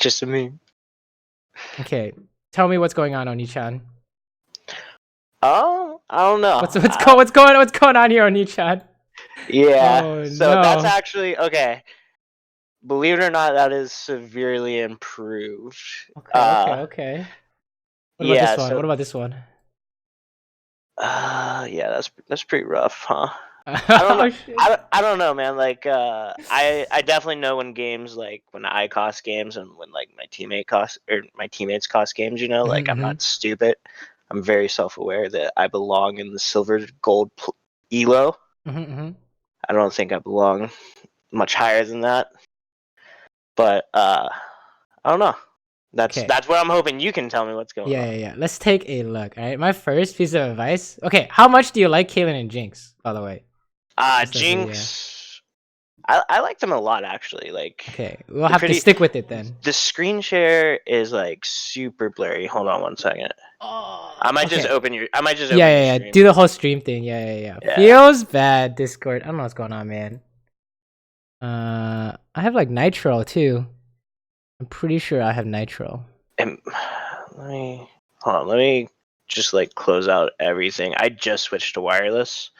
Just a meme. Okay, tell me what's going on, Oniichan. Oh, I don't know. What's going on here, Oniichan? Yeah. Oh So that's no. actually okay. Believe it or not, that is severely improved. Okay. What about this Yeah. one? So What about this one? yeah, that's pretty rough, huh? I don't know. Oh shit. I don't know, man. Like, I definitely know when games like when I cost games and when like my teammates cost games. You know, like I'm not stupid. I'm very self-aware that I belong in the silver gold elo. I don't think I belong much higher than that. But I don't know. That's what I'm hoping you can tell me what's going on. Yeah. Let's take a look. All right, my first piece of advice. Okay, how much do you like Caitlyn and Jinx, by the way? Jinx. I like them a lot, actually. Like, okay, we'll have to stick with it then. The screen share is like super blurry. Hold on one second. I might just open your. I might just open your stream. Do the whole stream thing. Yeah. Feels bad. Discord. I don't know what's going on, man. I have like Nitro too. I'm pretty sure I have Nitro. Let me hold on. Let me just like close out everything. I just switched to wireless,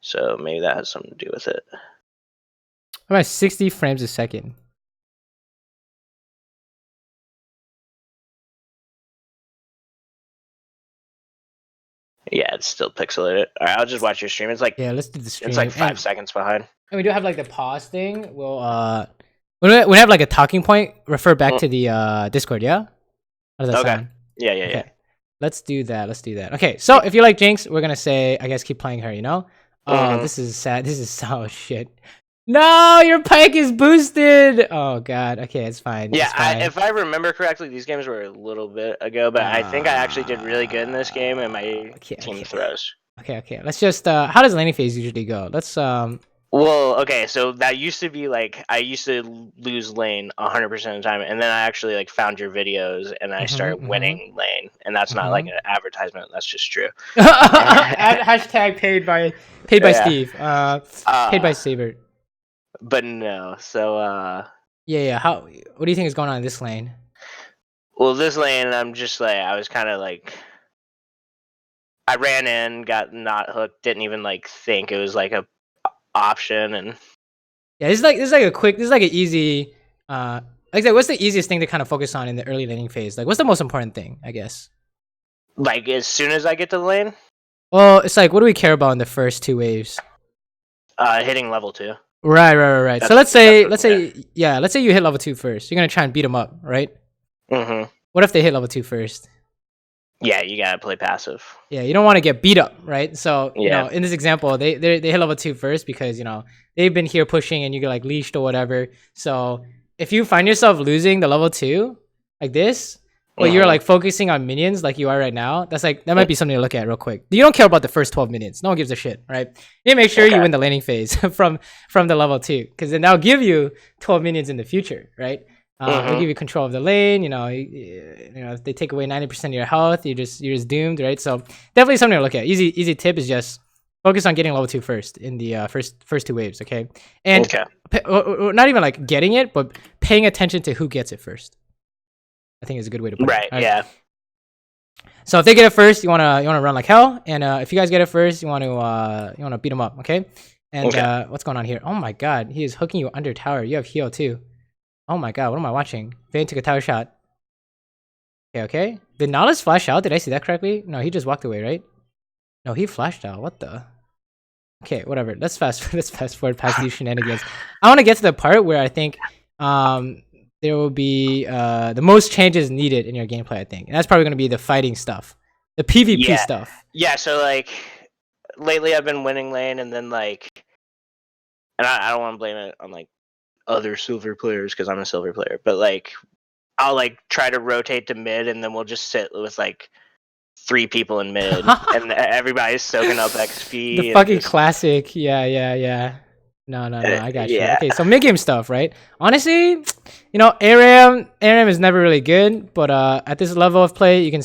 so maybe that has something to do with it. I'm at 60 frames a second. Yeah, it's still pixelated. All right, I'll just watch your stream. It's like let's do the stream. It's like 5 seconds behind. And we do have like the pause thing. We'll when we have like a talking point, refer back to the Discord. Yeah. How does that sound? Yeah. Let's do that. Okay, so if you like Jinx, we're gonna say, I guess, keep playing her. You know. Oh, this is sad. This is so shit. No, your pike is boosted. Oh god. Okay, it's fine. Yeah, if I remember correctly, these games were a little bit ago, but I think I actually did really good in this game, and my team throws. Okay. Let's just. How does laning phase usually go? Let's. Well, okay, so that used to be like I used to lose lane 100% of the time, and then I actually like found your videos and I started winning lane, and that's not like an advertisement. That's just true. Hashtag paid by Steve. Paid by Saber. But no, so yeah. What do you think is going on in this lane? Well, this lane, I'm just like I was kind of like I ran in, got not hooked, didn't even like think it was like a option, and yeah, this is like an easy like I said, what's the easiest thing to kind of focus on in the early laning phase? Like, what's the most important thing, I guess? Like as soon as I get to the lane? Well, it's like, what do we care about in the first 2 waves? Hitting level 2. Right. So let's say you hit level 2 first. You're gonna try and beat them up, right? What if they hit level 2 first? Yeah, you gotta play passive. Yeah, you don't want to get beat up, right? So you know, in this example, they hit level 2 first because, you know, they've been here pushing and you get like leashed or whatever. So if you find yourself losing the level 2 like this, or you're like focusing on minions like you are right now, that's like, that might be something to look at real quick. You don't care about the first 12 minutes. No one gives a shit, right? You make sure you win the laning phase from the level 2, because then that'll give you 12 minions in the future, right? It'll give you control of the lane. You know, if they take away 90% of your health, you're just doomed, right? So definitely something to look at. Easy tip is just focus on getting level 2 first in the first 2 waves, okay? And not even like getting it, but paying attention to who gets it first. I think is a good way to put it. Right. Yeah. So if they get it first, you wanna run like hell, and if you guys get it first, you wanna beat them up, okay? And what's going on here? Oh my god, he is hooking you under tower. You have heal too. Oh my god, what am I watching? Vayne took a tower shot. Okay. Did Nala's flash out? Did I see that correctly? No, he just walked away, right? No, he flashed out. What the? Okay, whatever. Let's fast forward past these shenanigans. I want to get to the part where I think there will be the most changes needed in your gameplay, I think. And that's probably going to be the fighting stuff. The PvP stuff. Yeah, so like lately I've been winning lane, and then like, and I don't want to blame it on like other silver players because I'm a silver player, but like I'll like try to rotate to mid, and then we'll just sit with like 3 people in mid and everybody's soaking up XP. The fucking classic. Yeah. No, I got you. Okay, so mid game stuff, right? Honestly, you know, ARAM is never really good, but at this level of play, you can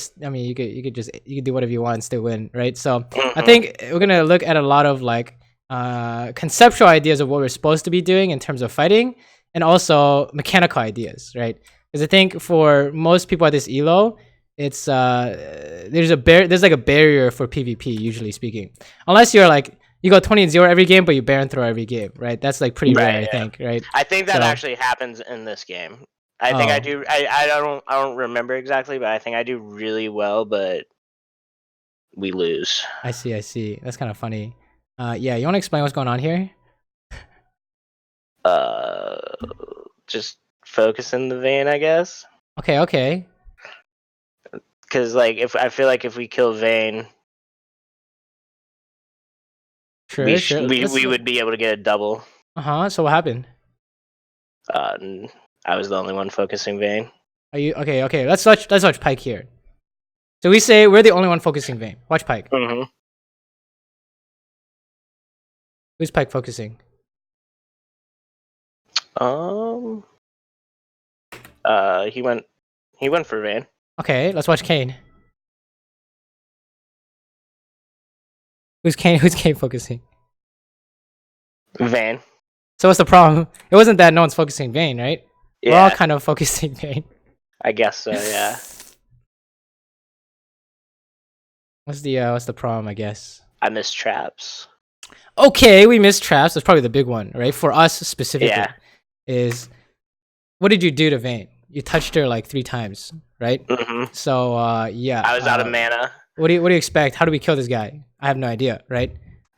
do whatever you want and still win, right? So I think we're gonna look at a lot of like conceptual ideas of what we're supposed to be doing in terms of fighting, and also mechanical ideas, right? Because I think for most people at this elo, it's there's like a barrier for PvP, usually speaking. Unless you're like you go 20-0 every game, but you Baron throw every game, right? That's like pretty rare, I think, right? I think that actually happens in this game. I think I do. I don't remember exactly, but I think I do really well, but we lose. I see. That's kind of funny. Yeah, you want to explain what's going on here? Just focus in the vein, I guess. Okay. Because like, if I feel like if we kill Vayne, sure, we would be able to get a double. So what happened? I was the only one focusing Vayne. Are you okay? Let's watch Pyke here. So we say we're the only one focusing Vayne. Watch Pyke. Who's Pyke focusing? He went for Vayne. Okay, let's watch Kayn. Who's Kayn focusing? Vayne. So what's the problem? It wasn't that no one's focusing Vayne, right? Yeah. We're all kind of focusing Vayne. I guess so, yeah. What's the problem, I guess? I missed traps. Okay, we missed traps. That's probably the big one, right? For us specifically. Is what did you do to Vayne? You touched her like 3 times, right? So yeah. I was out of mana. What do you expect? How do we kill this guy? I have no idea, right?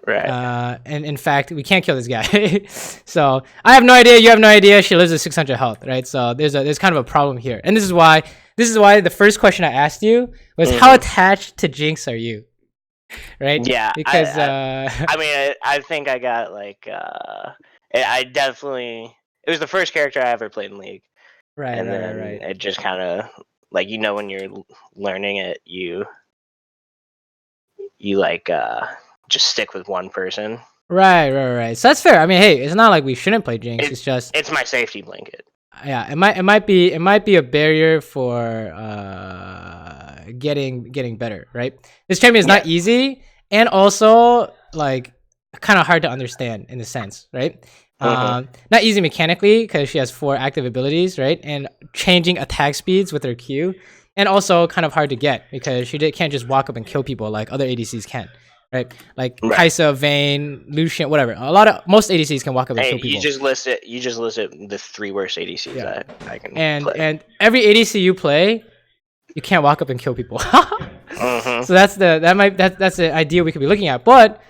Right. And in fact, we can't kill this guy. So I have no idea. You have no idea. She lives at 600 health, right? So there's kind of a problem here, and this is why the first question I asked you was how attached to Jinx are you, right? Yeah. Because I mean, I think I got like I definitely, it was the first character I ever played in League, right? It just kind of like, you know, when you're learning it, you like just stick with one person. Right. So that's fair. I mean, hey, it's not like we shouldn't play Jinx. It's my safety blanket. Yeah, it might be a barrier for getting better, right? This champion is not easy, and also like kind of hard to understand in a sense, right? Not easy mechanically because she has 4 active abilities, right? And changing attack speeds with her Q, and also kind of hard to get because she can't just walk up and kill people like other ADCs can. Right, like Kai'Sa, Vayne, Lucian, whatever. Most ADCs can walk up and kill people. You just listed the 3 worst ADCs that I can play. And every ADC you play, you can't walk up and kill people. So that's the idea we could be looking at. But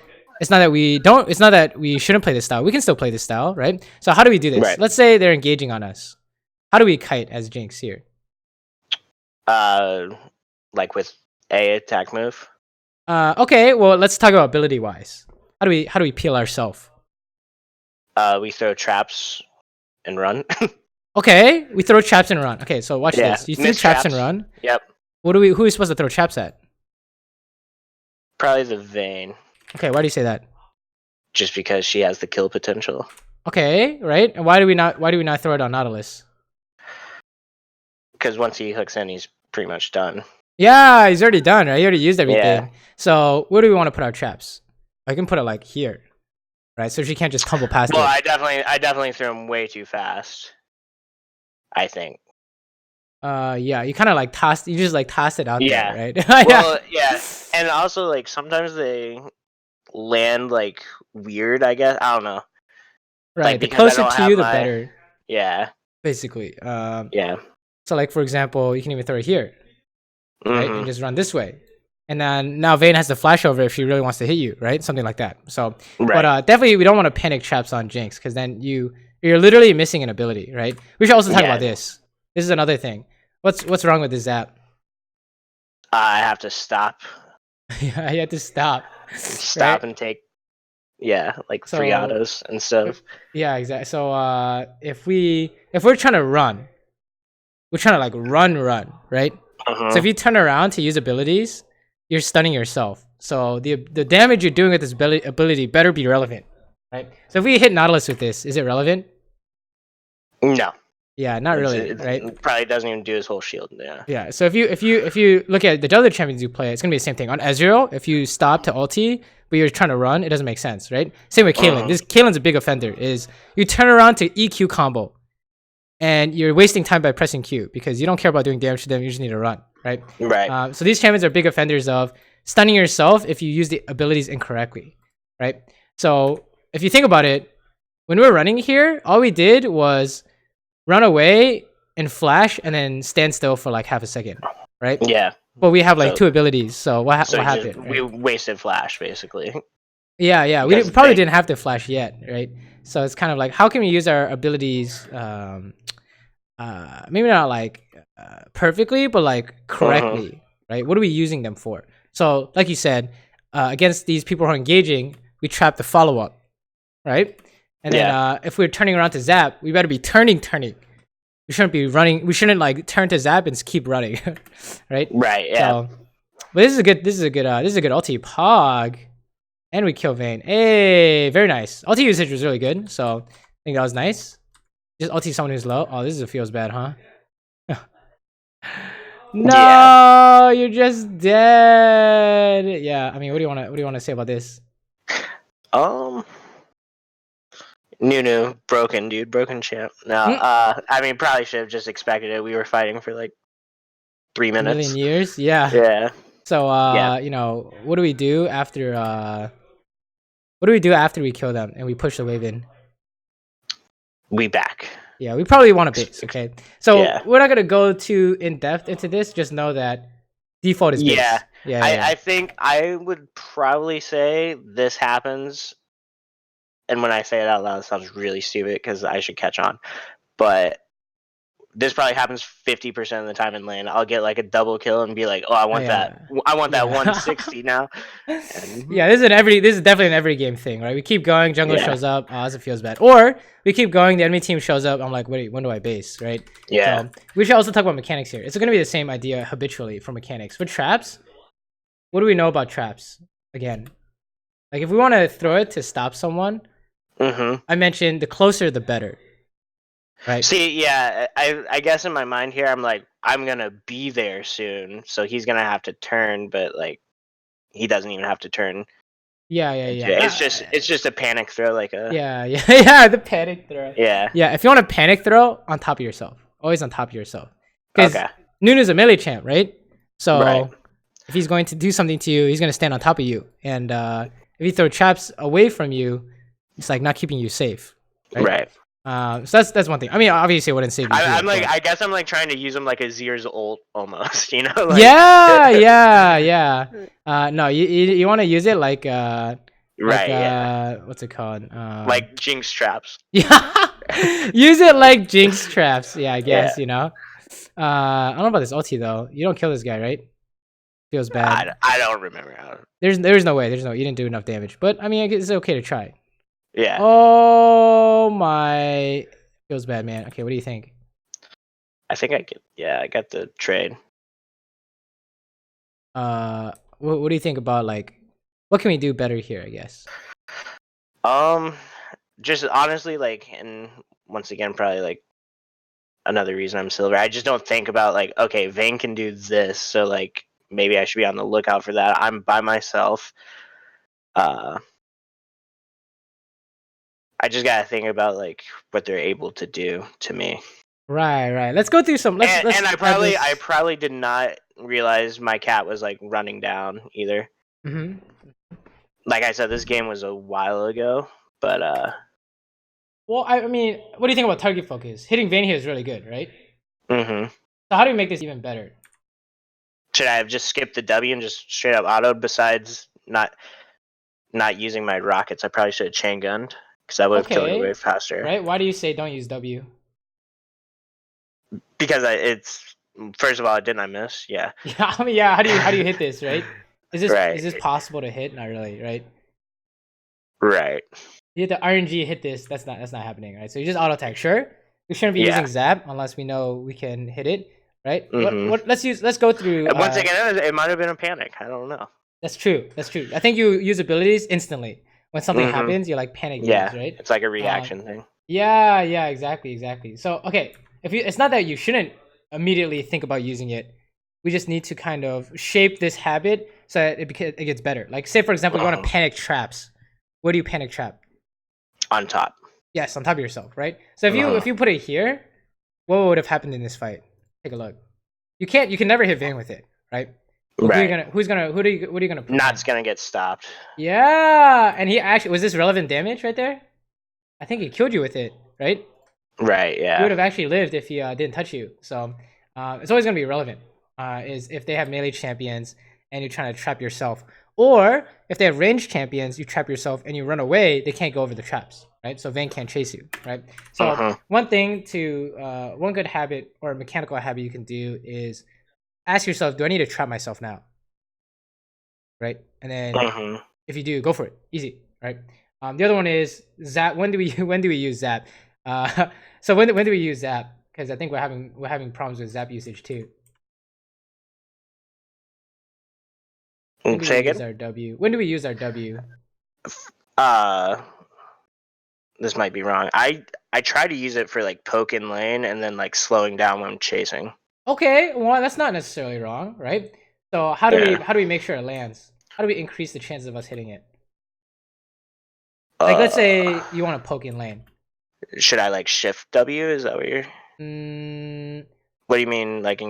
it's not that we shouldn't play this style. We can still play this style, right? So how do we do this? Let's say they're engaging on us. How do we kite as Jinx here? Like with a attack move. Okay, well, let's talk about ability wise. How do we peel ourselves? We throw traps and run. Okay, we throw traps and run. Okay, so watch this. You throw traps and run. Yep. Who are we supposed to throw traps at? Probably the Vayne. Okay, why do you say that? Just because she has the kill potential. Okay, right. And why do we not throw it on Nautilus? Because once he hooks in, he's pretty much done. Yeah, he's already done, right? He already used everything. Yeah. So where do we want to put our traps? I can put it like here, right? So she can't just tumble past it. I definitely threw him way too fast, I think. Yeah, you kind of like tossed it out there, right? Well, yeah. And also, like, sometimes they land like weird, I guess. I don't know. Right, the closer to you, the better. Yeah. Basically. Yeah. So like, for example, you can even throw it here. Right, and just run this way, and then now Vayne has the flash over if she really wants to hit you, right? Something like that. So, but definitely we don't want to panic traps on Jinx because then you're literally missing an ability, right? We should also talk about this. This is another thing. What's wrong with this zap? I have to stop. Yeah, you have to stop. Stop and take. Yeah, like 3 autos and stuff. Yeah, exactly. So if we're trying to run, we're trying to like run, right? So if you turn around to use abilities, you're stunning yourself. So the damage you're doing with this ability better be relevant, right? So if we hit Nautilus with this, is it relevant? No. Yeah, not really, right? It probably doesn't even do his whole shield. Yeah. Yeah. So if you look at the other champions you play, it's gonna be the same thing. On Ezreal, if you stop to ulti but you're trying to run, it doesn't make sense, right? Same with Caitlyn. Caitlyn's a big offender. Is you turn around to EQ combo, and you're wasting time by pressing Q because you don't care about doing damage to them. You just need to run, right? Right. So these champions are big offenders of stunning yourself if you use the abilities incorrectly, right? So if you think about it, when we were running here, all we did was run away and flash and then stand still for like half a second, right? Yeah. But we have like 2 abilities, so what happened? Right? We wasted flash, basically. Yeah. We probably didn't have to flash yet, right? So it's kind of like, how can we use our abilities, maybe not like perfectly, but like correctly, right? What are we using them for? So like you said, against these people who are engaging, we trap the follow-up, right? And then if we're turning around to zap, we better be turning. We shouldn't be running. We shouldn't like turn to zap and keep running, right? Right. Yeah. So, but this is a good ulti. Pog, and we kill Vayne. Hey, very nice. Ulti usage was really good, so I think that was nice. Just ulti someone who's low. Oh, this feels bad, huh? No, you're just dead. Yeah, I mean, what do you want to say about this? Nunu, broken champ. No, I mean, probably should have just expected it. We were fighting for like 3 minutes. 1 million years? Yeah. Yeah. So, you know, what do we do after we kill them and we push the wave in? We back. Yeah, we probably want a base, okay? So, we're not going to go too in-depth into this. Just know that default is base. Yeah. I think I would probably say this happens. And when I say it out loud, it sounds really stupid because I should catch on. But this probably happens 50% of the time in lane. I'll get like a double kill and be like, "Oh, I want that. I want that 160 now." Yeah, this is definitely an every game thing, right? We keep going, jungle shows up, this feels bad. Or we keep going, the enemy team shows up. I'm like, wait, when do I base, right? Yeah. So we should also talk about mechanics here. It's going to be the same idea habitually for mechanics. For traps, what do we know about traps? Again, like if we want to throw it to stop someone, I mentioned the closer the better. Right. See, yeah, I guess in my mind here, I'm like, I'm gonna be there soon, so he's gonna have to turn, but like, he doesn't even have to turn. Yeah. It's just a panic throw, like a. Yeah, the panic throw. Yeah. If you want a panic throw, on top of yourself, always on top of yourself. Because Nunu's a melee champ, right? So if he's going to do something to you, he's gonna stand on top of you, and if you throw traps away from you, it's like not keeping you safe. Right. So that's one thing. I mean, obviously, I wouldn't say. I guess I'm like trying to use him like a Zer's ult almost, you know? Like, yeah. No, you want to use it like what's it called? Like Jinx traps. Yeah, use it like Jinx traps. Yeah, I guess you know. I don't know about this ulti though. You don't kill this guy, right? Feels bad. I don't remember how. There's no way. You didn't do enough damage. But I mean, it's okay to try. Yeah. Oh my, feels bad, man. Okay, what do you think? I think I got the trade. What do you think about like, what can we do better here? I guess. Just honestly, like, and once again, probably like another reason I'm silver. I just don't think about like, okay, Vayne can do this, so like maybe I should be on the lookout for that. I'm by myself. I just gotta think about like what they're able to do to me. Right. Let's go through some. I probably did not realize my cat was like running down either. Like I said, this game was a while ago, but Well, I mean, what do you think about target focus? Hitting Vayne here is really good, right? So how do we make this even better? Should I have just skipped the W and just straight up autoed? Besides not using my rockets, I probably should have chain gunned. Because I would have killed it way faster. Right? Why do you say don't use W? Because it's first of all, didn't I miss? Yeah. Yeah. I mean, yeah. How do you hit this? Right? Is this possible to hit? Not really. Right. Right. You have to RNG hit this. That's not happening. Right. So you just auto attack. Sure. We shouldn't be using zap unless we know we can hit it. Right. Let's go through. Once again, it might have been a panic. I don't know. That's true. I think you use abilities instantly. When something happens, you're like panic moves, right? It's like a reaction thing. Yeah, exactly. So, okay, it's not that you shouldn't immediately think about using it. We just need to kind of shape this habit so that it gets better. Like, say for example, you want to panic traps. Where do you panic trap? On top. Yes, on top of yourself, right? So if you put it here, what would have happened in this fight? Take a look. You can never hit Vayne with it, right? So right. What are you gonna put? Not's gonna get stopped. Yeah, and he actually, was this relevant damage right there? I think he killed you with it, right? Right, yeah. You would have actually lived if he didn't touch you. So it's always gonna be relevant. Is if they have melee champions and you're trying to trap yourself, or if they have ranged champions, you trap yourself and you run away. They can't go over the traps, right? So Vayne can't chase you, right? So one good habit or mechanical habit you can do is ask yourself, do I need to trap myself now? Right? And then if you do, go for it. Easy, right? The other one is Zap. When do we use Zap? So when do we use Zap? Because I think we're having problems with Zap usage too. When do we use our W? When do we use our W? This might be wrong. I try to use it for like poke in lane and then like slowing down when I'm chasing. Okay, well that's not necessarily wrong, right? So how do we make sure it lands? How do we increase the chances of us hitting it? Like let's say you want to poke in lane. Should I like shift W? Is that what you're? What do you mean, like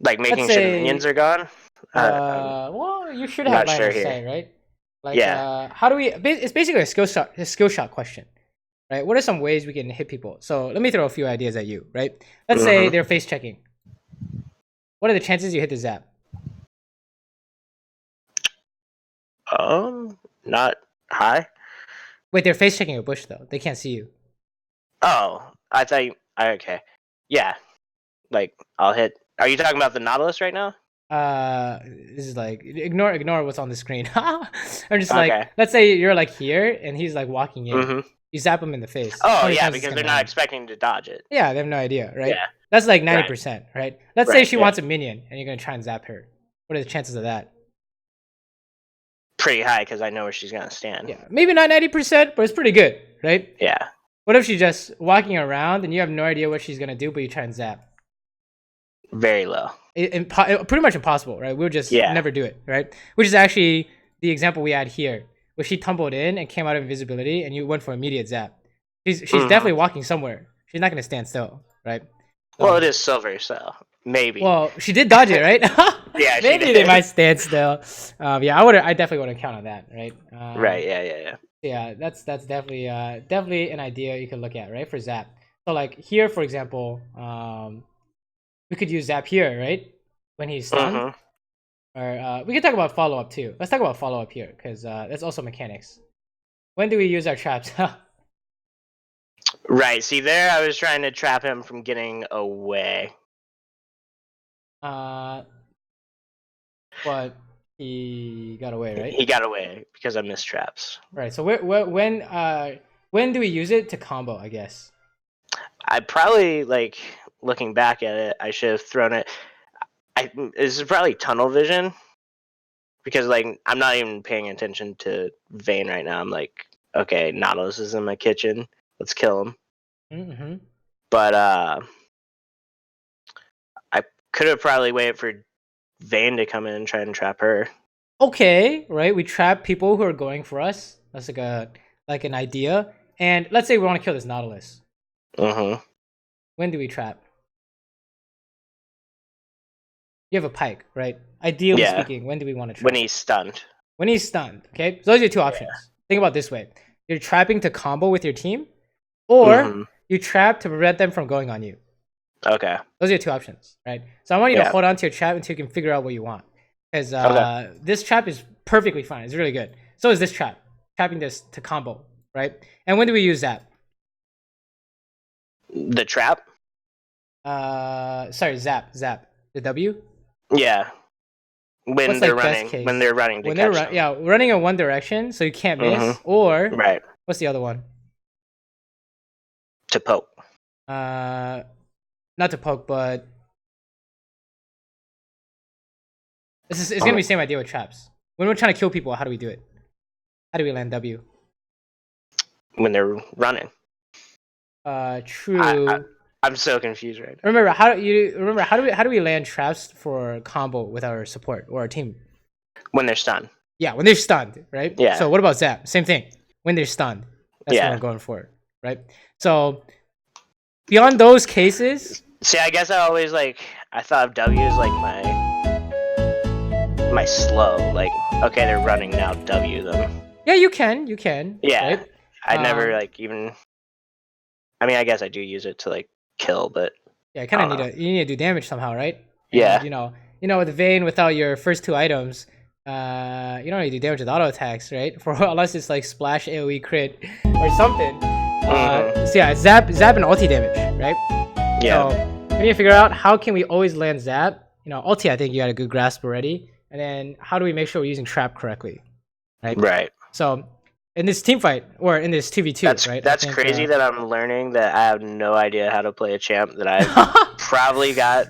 making sure the minions are gone? Well, you should have line of sight, right? Like, yeah. How do we? It's basically a skill shot question, right? What are some ways we can hit people? So let me throw a few ideas at you, right? Let's say they're face checking. What are the chances you hit the Zap? Not high. Wait, they're face checking a bush though. They can't see you. Oh, I thought you. Okay, yeah. Like I'll hit. Are you talking about the Nautilus right now? This is like ignore what's on the screen. I'm just like, let's say you're like here and he's like walking in. You zap him in the face. Oh yeah, because they're not expecting to dodge it. Yeah, they have no idea, right? Yeah. That's like 90%, right? Let's say she wants a minion and you're gonna try and zap her. What are the chances of that? Pretty high because I know where she's gonna stand. Yeah, maybe not 90%, but it's pretty good, right? Yeah. What if she's just walking around and you have no idea what she's gonna do, but you try and zap? Very low. Pretty much impossible, right? We'll just never do it, right? Which is actually the example we had here, where she tumbled in and came out of invisibility, and you went for immediate zap. She's definitely walking somewhere. She's not gonna stand still, right? Well, it is silver, so maybe. Well, she did dodge it, right? Yeah, maybe they might stand still. Yeah, I definitely wouldn't count on that, right? Right. Yeah. Yeah, that's definitely an idea you can look at, right, for zap. So like here, for example, we could use zap here, right, when he's stunned. Or we could talk about follow up too. Let's talk about follow up here because that's also mechanics. When do we use our traps? Right. See there, I was trying to trap him from getting away. But he got away, right? He got away because I missed traps. Right. So when do we use it to combo? I guess. I probably like looking back at it. I should have thrown it. This is probably tunnel vision because like I'm not even paying attention to Vayne right now. I'm like, okay, Nautilus is in my kitchen. Let's kill him. But I could have probably waited for Vayne to come in and try and trap her. Okay, right. We trap people who are going for us. That's like an idea. And let's say we want to kill this Nautilus. When do we trap? You have a pike, right? Ideally speaking, when do we want to trap? When he's stunned. When he's stunned. Okay, so those are your two options. Think about it this way: you're trapping to combo with your team, or you trap to prevent them from going on you. Okay. Those are your two options, right? So I want you to hold on to your trap until you can figure out what you want. Because this trap is perfectly fine. It's really good. So is this trap. Trapping this to combo, right? And when do we use that? The trap? Sorry, zap. The W? Yeah. When they're running. When they're running to catch them. Yeah, running in one direction so you can't miss. Or, what's the other one? To poke. Not to poke, but it's gonna be the same idea with traps. When we're trying to kill people, how do we do it? How do we land W? When they're running. True. I'm so confused right now. Remember how do we land traps for combo with our support or our team? When they're stunned. Yeah, when they're stunned, right? Yeah. So what about zap? Same thing. When they're stunned. That's what I'm going for, right? So beyond those cases. See, I guess I always I thought of W as like my slow. Like, okay, they're running now. W them. Yeah, you can. Yeah, right? I never even. I mean, I guess I do use it to kill, but yeah, kind of you need to do damage somehow, right? Yeah. And, you know, with Vayne, without your first 2 items, you don't really do damage with auto attacks, right? Unless it's like splash AOE crit or something. So yeah, it's zap and ulti damage, right? Yeah. So we need to figure out how can we always land zap. Ulti, I think you got a good grasp already. And then how do we make sure we're using trap correctly, right? Right. So in this team fight or in this 2v2, right? That's crazy that I'm learning that I have no idea how to play a champ that I've probably got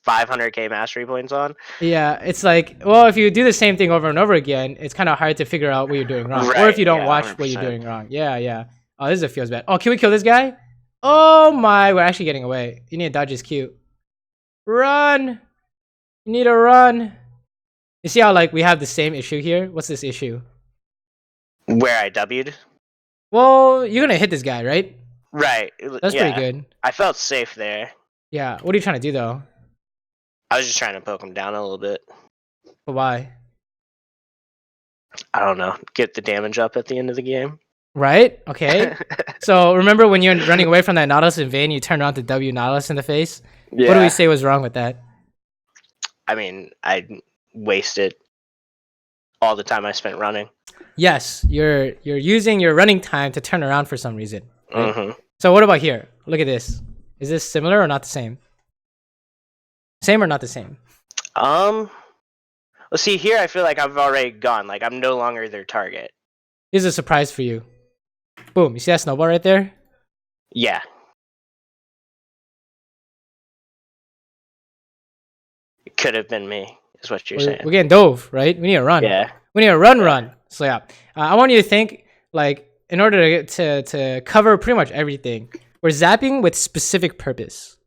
500k mastery points on. Yeah, it's like, well, if you do the same thing over and over again, it's kind of hard to figure out what you're doing wrong. Or if you don't watch 100%. What you're doing wrong. Yeah. Oh, this is a feels bad. Oh, can we kill this guy? Oh my, we're actually getting away. You need to dodge his Q. Run! You need to run. You see how we have the same issue here? What's this issue? Where I W'd? Well, you're gonna hit this guy, right? Right. That's pretty good. I felt safe there. Yeah. What are you trying to do though? I was just trying to poke him down a little bit. But why? I don't know. Get the damage up at the end of the game. Right? Okay. So remember when you're running away from that Nautilus in Vayne, you turn around to W Nautilus in the face? Yeah. What do we say was wrong with that? I mean, I wasted all the time I spent running. Yes, you're using your running time to turn around for some reason. Right? So what about here? Look at this. Is this similar or not the same? Same or not the same? Well, see here, I feel like I've already gone. Like I'm no longer their target. Here's a surprise for you. Boom! You see that snowball right there? Yeah. It could have been me, is what you're saying. We're getting dove, right? We need to run. Yeah. We need to run. So yeah, I want you to think in order to cover pretty much everything, we're zapping with specific purpose,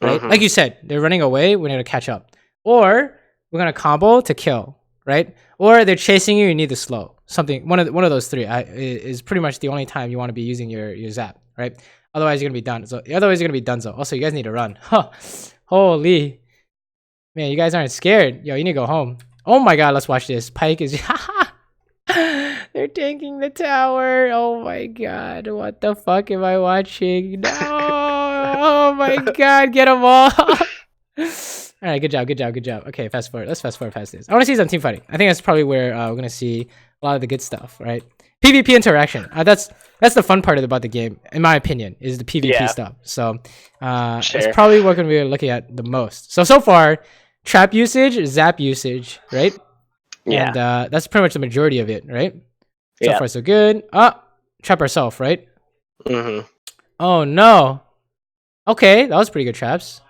right? Like you said, they're running away. We need to catch up, or we're gonna combo to kill, right? Or they're chasing you. You need to slow. Something one of those three is pretty much the only time you want to be using your zap, right? Otherwise, you're gonna be done. So otherwise, you're gonna be donezo. Also, you guys need to run. Huh. Holy man, you guys aren't scared. Yo, you need to go home. Oh my god, let's watch this. Pyke is they're tanking the tower. Oh my god, what the fuck am I watching? No. Oh my god, get them all. All right, good job. Okay, fast forward. Let's fast forward past this. I want to see some team fighting. I think that's probably where we're gonna see a lot of the good stuff, right? PvP interaction. That's the fun part about the game, in my opinion, is the PvP stuff. So it's probably what we're looking at the most. So far, trap usage, zap usage, right? Yeah. And that's pretty much the majority of it, right? So far, so good. Trap ourselves, right? Oh no. Okay, that was pretty good traps.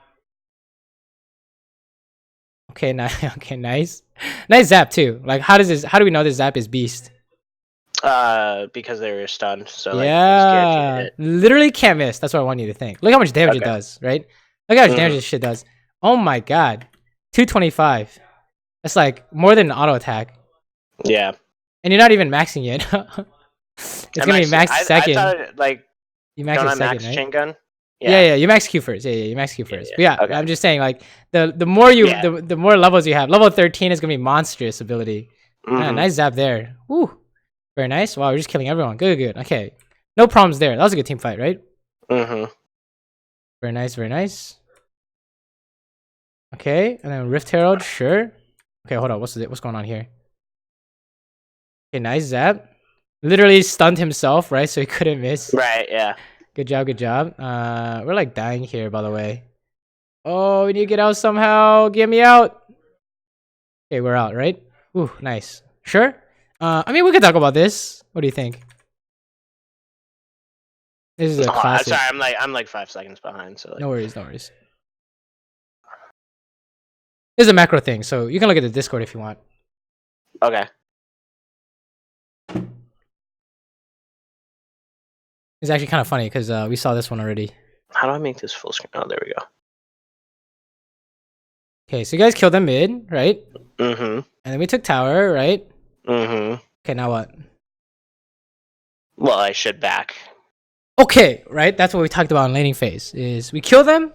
Okay, nice. Nice zap too. Like, how do we know this zap is beast? Because they were stunned. So yeah, literally can't miss. That's what I want you to think. Look how much damage it does, right? Look how much damage this shit does. Oh my god, 225. That's like more than an auto attack. Yeah. And you're not even maxing it. It's gonna be max second. I thought you max don't it second, max right? chain gun? Yeah, you max Q first. Yeah, you max Q first. But yeah, I'm just saying the more you the more levels you have. Level 13 is gonna be monstrous ability. Yeah, nice zap there. Woo. Very nice. Wow, we're just killing everyone. Good. Okay. No problems there. That was a good team fight, right? Very nice. Okay, and then Rift Herald, sure. Okay, hold on. What's going on here? Okay, nice zap. Literally stunned himself, right? So he couldn't miss. Right, yeah. Good job. We're dying here, by the way. Oh, we need to get out somehow. Get me out. Okay, we're out, right? Ooh, nice. Sure. I mean, we could talk about this. What do you think? This is a classic. Sorry, I'm like 5 seconds behind. So no worries. This is a macro thing, so you can look at the Discord if you want. Okay. It's actually kind of funny because we saw this one already. How do I make this full screen? Oh, there we go. Okay, so you guys killed them mid, right? And then we took tower, right? Okay, now what? Well, I should back. Okay, right? That's what we talked about in laning phase. Is we kill them,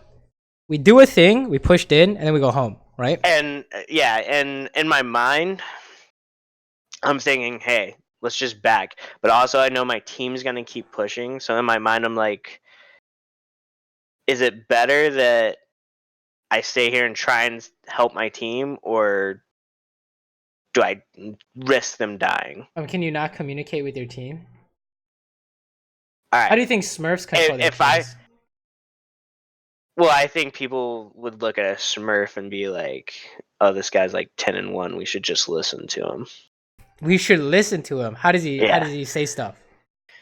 we do a thing, we pushed in, and then we go home, right? And yeah, and in my mind, I'm thinking, hey, let's just back. But also, I know my team's gonna keep pushing. So in my mind, I'm like, is it better that I stay here and try and help my team, or do I risk them dying? Can you not communicate with your team? All right. How do you think Smurfs control their teams? Well, I think people would look at a Smurf and be like, "Oh, this guy's like 10-1. We should just listen to him." We should listen to him. How does he say stuff?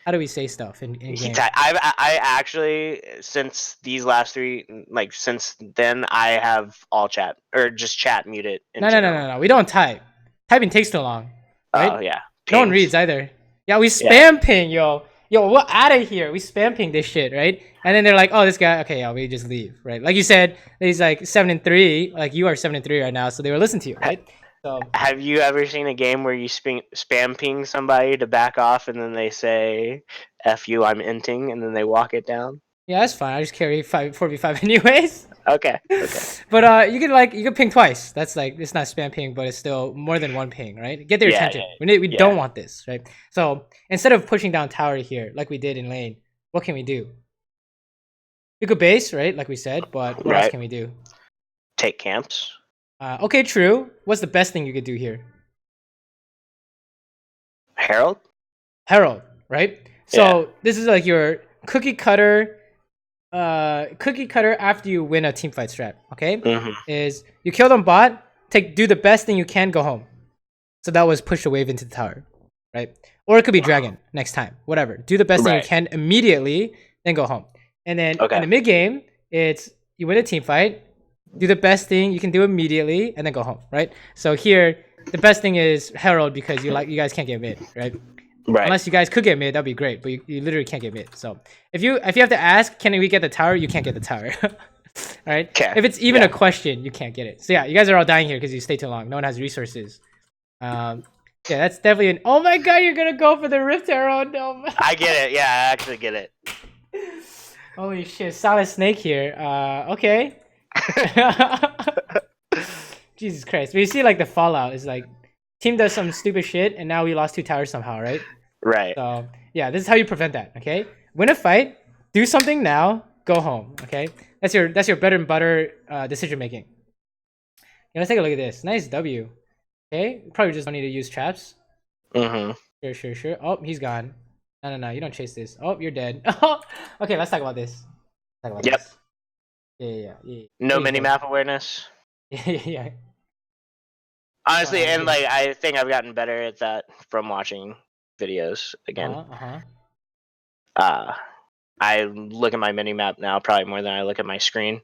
How do we say stuff in game? I actually, since these last 3, like since then, I have all chat or just chat muted. No. We don't type. Typing takes too long. Right? Oh yeah. No one reads either. Yeah, we spam ping, yo. Yo, we're out of here. We spam ping this shit, right? And then they're like, oh, this guy, okay, yeah, we just leave, right? Like you said, he's like 7-3, like you are 7-3 right now, so they will listen to you, right? So have you ever seen a game where you spam ping somebody to back off and then they say, F you, I'm inting, and then they walk it down? Yeah, that's fine. I just carry 4v5 anyways. Okay. But you can ping twice. That's like, it's not spam ping, but it's still more than one ping, right? Get their attention. We don't want this, right? So instead of pushing down tower here, like we did in lane, what can we do? We could base, right? Like we said, but what else can we do? Take camps. Okay, true. What's the best thing you could do here? Herald, right? So this is like your cookie cutter after you win a teamfight strat, okay? Is you kill them bot, do the best thing you can, go home. So that was push a wave into the tower, right? Or it could be dragon next time, whatever. Do the best thing you can immediately, then go home. And then in the mid game, it's you win a team fight, do the best thing you can do immediately, and then go home, right? So here, the best thing is Herald because you guys can't get mid, right? Unless you guys could get mid, that'd be great, but you literally can't get mid. So if you have to ask, can we get the tower? You can't get the tower. All right. If it's even a question, you can't get it. So yeah, you guys are all dying here because you stay too long. No one has resources. Yeah, that's definitely an. Oh my god, you're gonna go for the Rift Arrow? No. I get it. Yeah, I actually get it. Holy shit, solid snake here. Okay. Jesus Christ. But you see like the fallout is like team does some stupid shit and now we lost 2 towers somehow, right? Right. So yeah, this is how you prevent that, okay? Win a fight, do something now, go home, okay? That's your bread and butter decision making. Yeah, let's take a look at this. Nice W. Okay, probably just don't need to use traps. Sure. Oh, he's gone. No, you don't chase this. Oh, you're dead. Okay, let's talk about this. This. Yeah. No mini-map awareness. Yeah. Honestly, and like I think I've gotten better at that from watching videos again. I look at my mini-map now probably more than I look at my screen.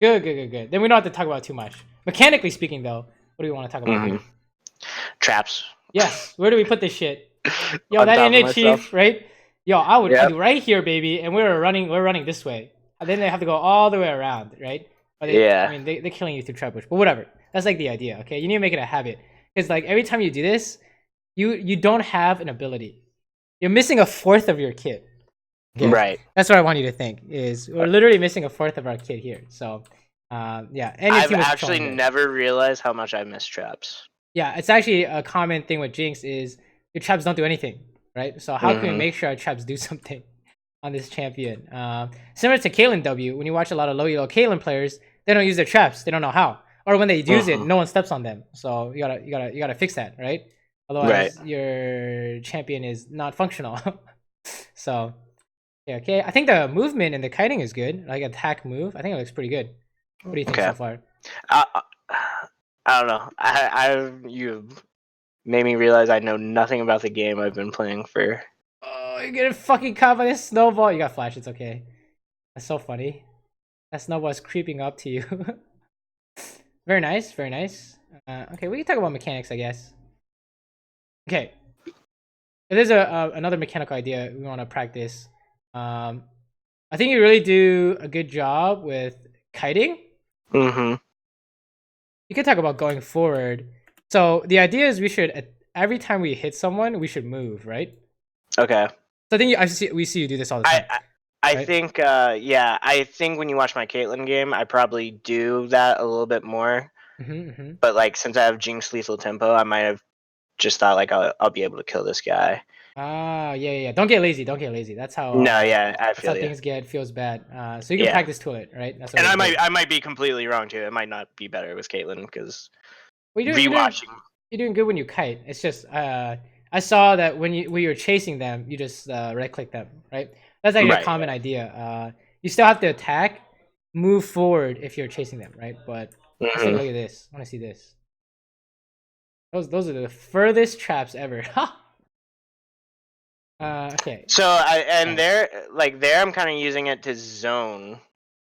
Good. Then we don't have to talk about it too much. Mechanically speaking, though, what do we want to talk about here? Traps. Yes. Where do we put this shit? Yo, that init chief, right? Yo, I would do right here, baby, and we're running this way. And then they have to go all the way around, right? I mean, they're killing you through trap push, but whatever. That's like the idea, okay? You need to make it a habit. Because like every time you do this, you don't have an ability. You're missing a fourth of your kit. Okay? Right. That's what I want you to think. Is we're literally missing a fourth of our kit here. So, yeah. And I've actually never realized how much I miss traps. Yeah, it's actually a common thing with Jinx is your traps don't do anything, right? So how can we make sure our traps do something on this champion? Similar to Caitlyn W, when you watch a lot of low elo Caitlyn players, they don't use their traps. They don't know how. Or when they use it, no one steps on them. So you gotta fix that, right? Otherwise, your champion is not functional. So, yeah, okay. I think the movement and the kiting is good. Like attack move, I think it looks pretty good. What do you think so far? I don't know. You made me realize I know nothing about the game I've been playing for. Oh, you're getting fucking caught by this snowball. You got flash. It's okay. That's so funny. That snowball is creeping up to you. Very nice. Okay, we can talk about mechanics, I guess. Okay. If there's another mechanical idea we want to practice. I think you really do a good job with kiting. You can talk about going forward. So the idea is we should, every time we hit someone, we should move, right? Okay. So I think we see you do this all the time. I think, yeah, I think when you watch my Caitlyn game, I probably do that a little bit more. But like, since I have Jinx lethal tempo, I might have just thought like I'll be able to kill this guy. Yeah. Don't get lazy. Don't get lazy. That's how. No, yeah, I that's feel how things feels bad. So you can practice to it, right? That's what and I might be completely wrong too. It might not be better with Caitlyn because rewatching. You're doing good when you kite. It's just I saw that when you were chasing them, you just right click them, right? That's actually a common idea. You still have to attack, move forward if you're chasing them, right? But let's take a look at this. I want to see this. Those are the furthest traps ever. Okay. So there I'm kind of using it to zone.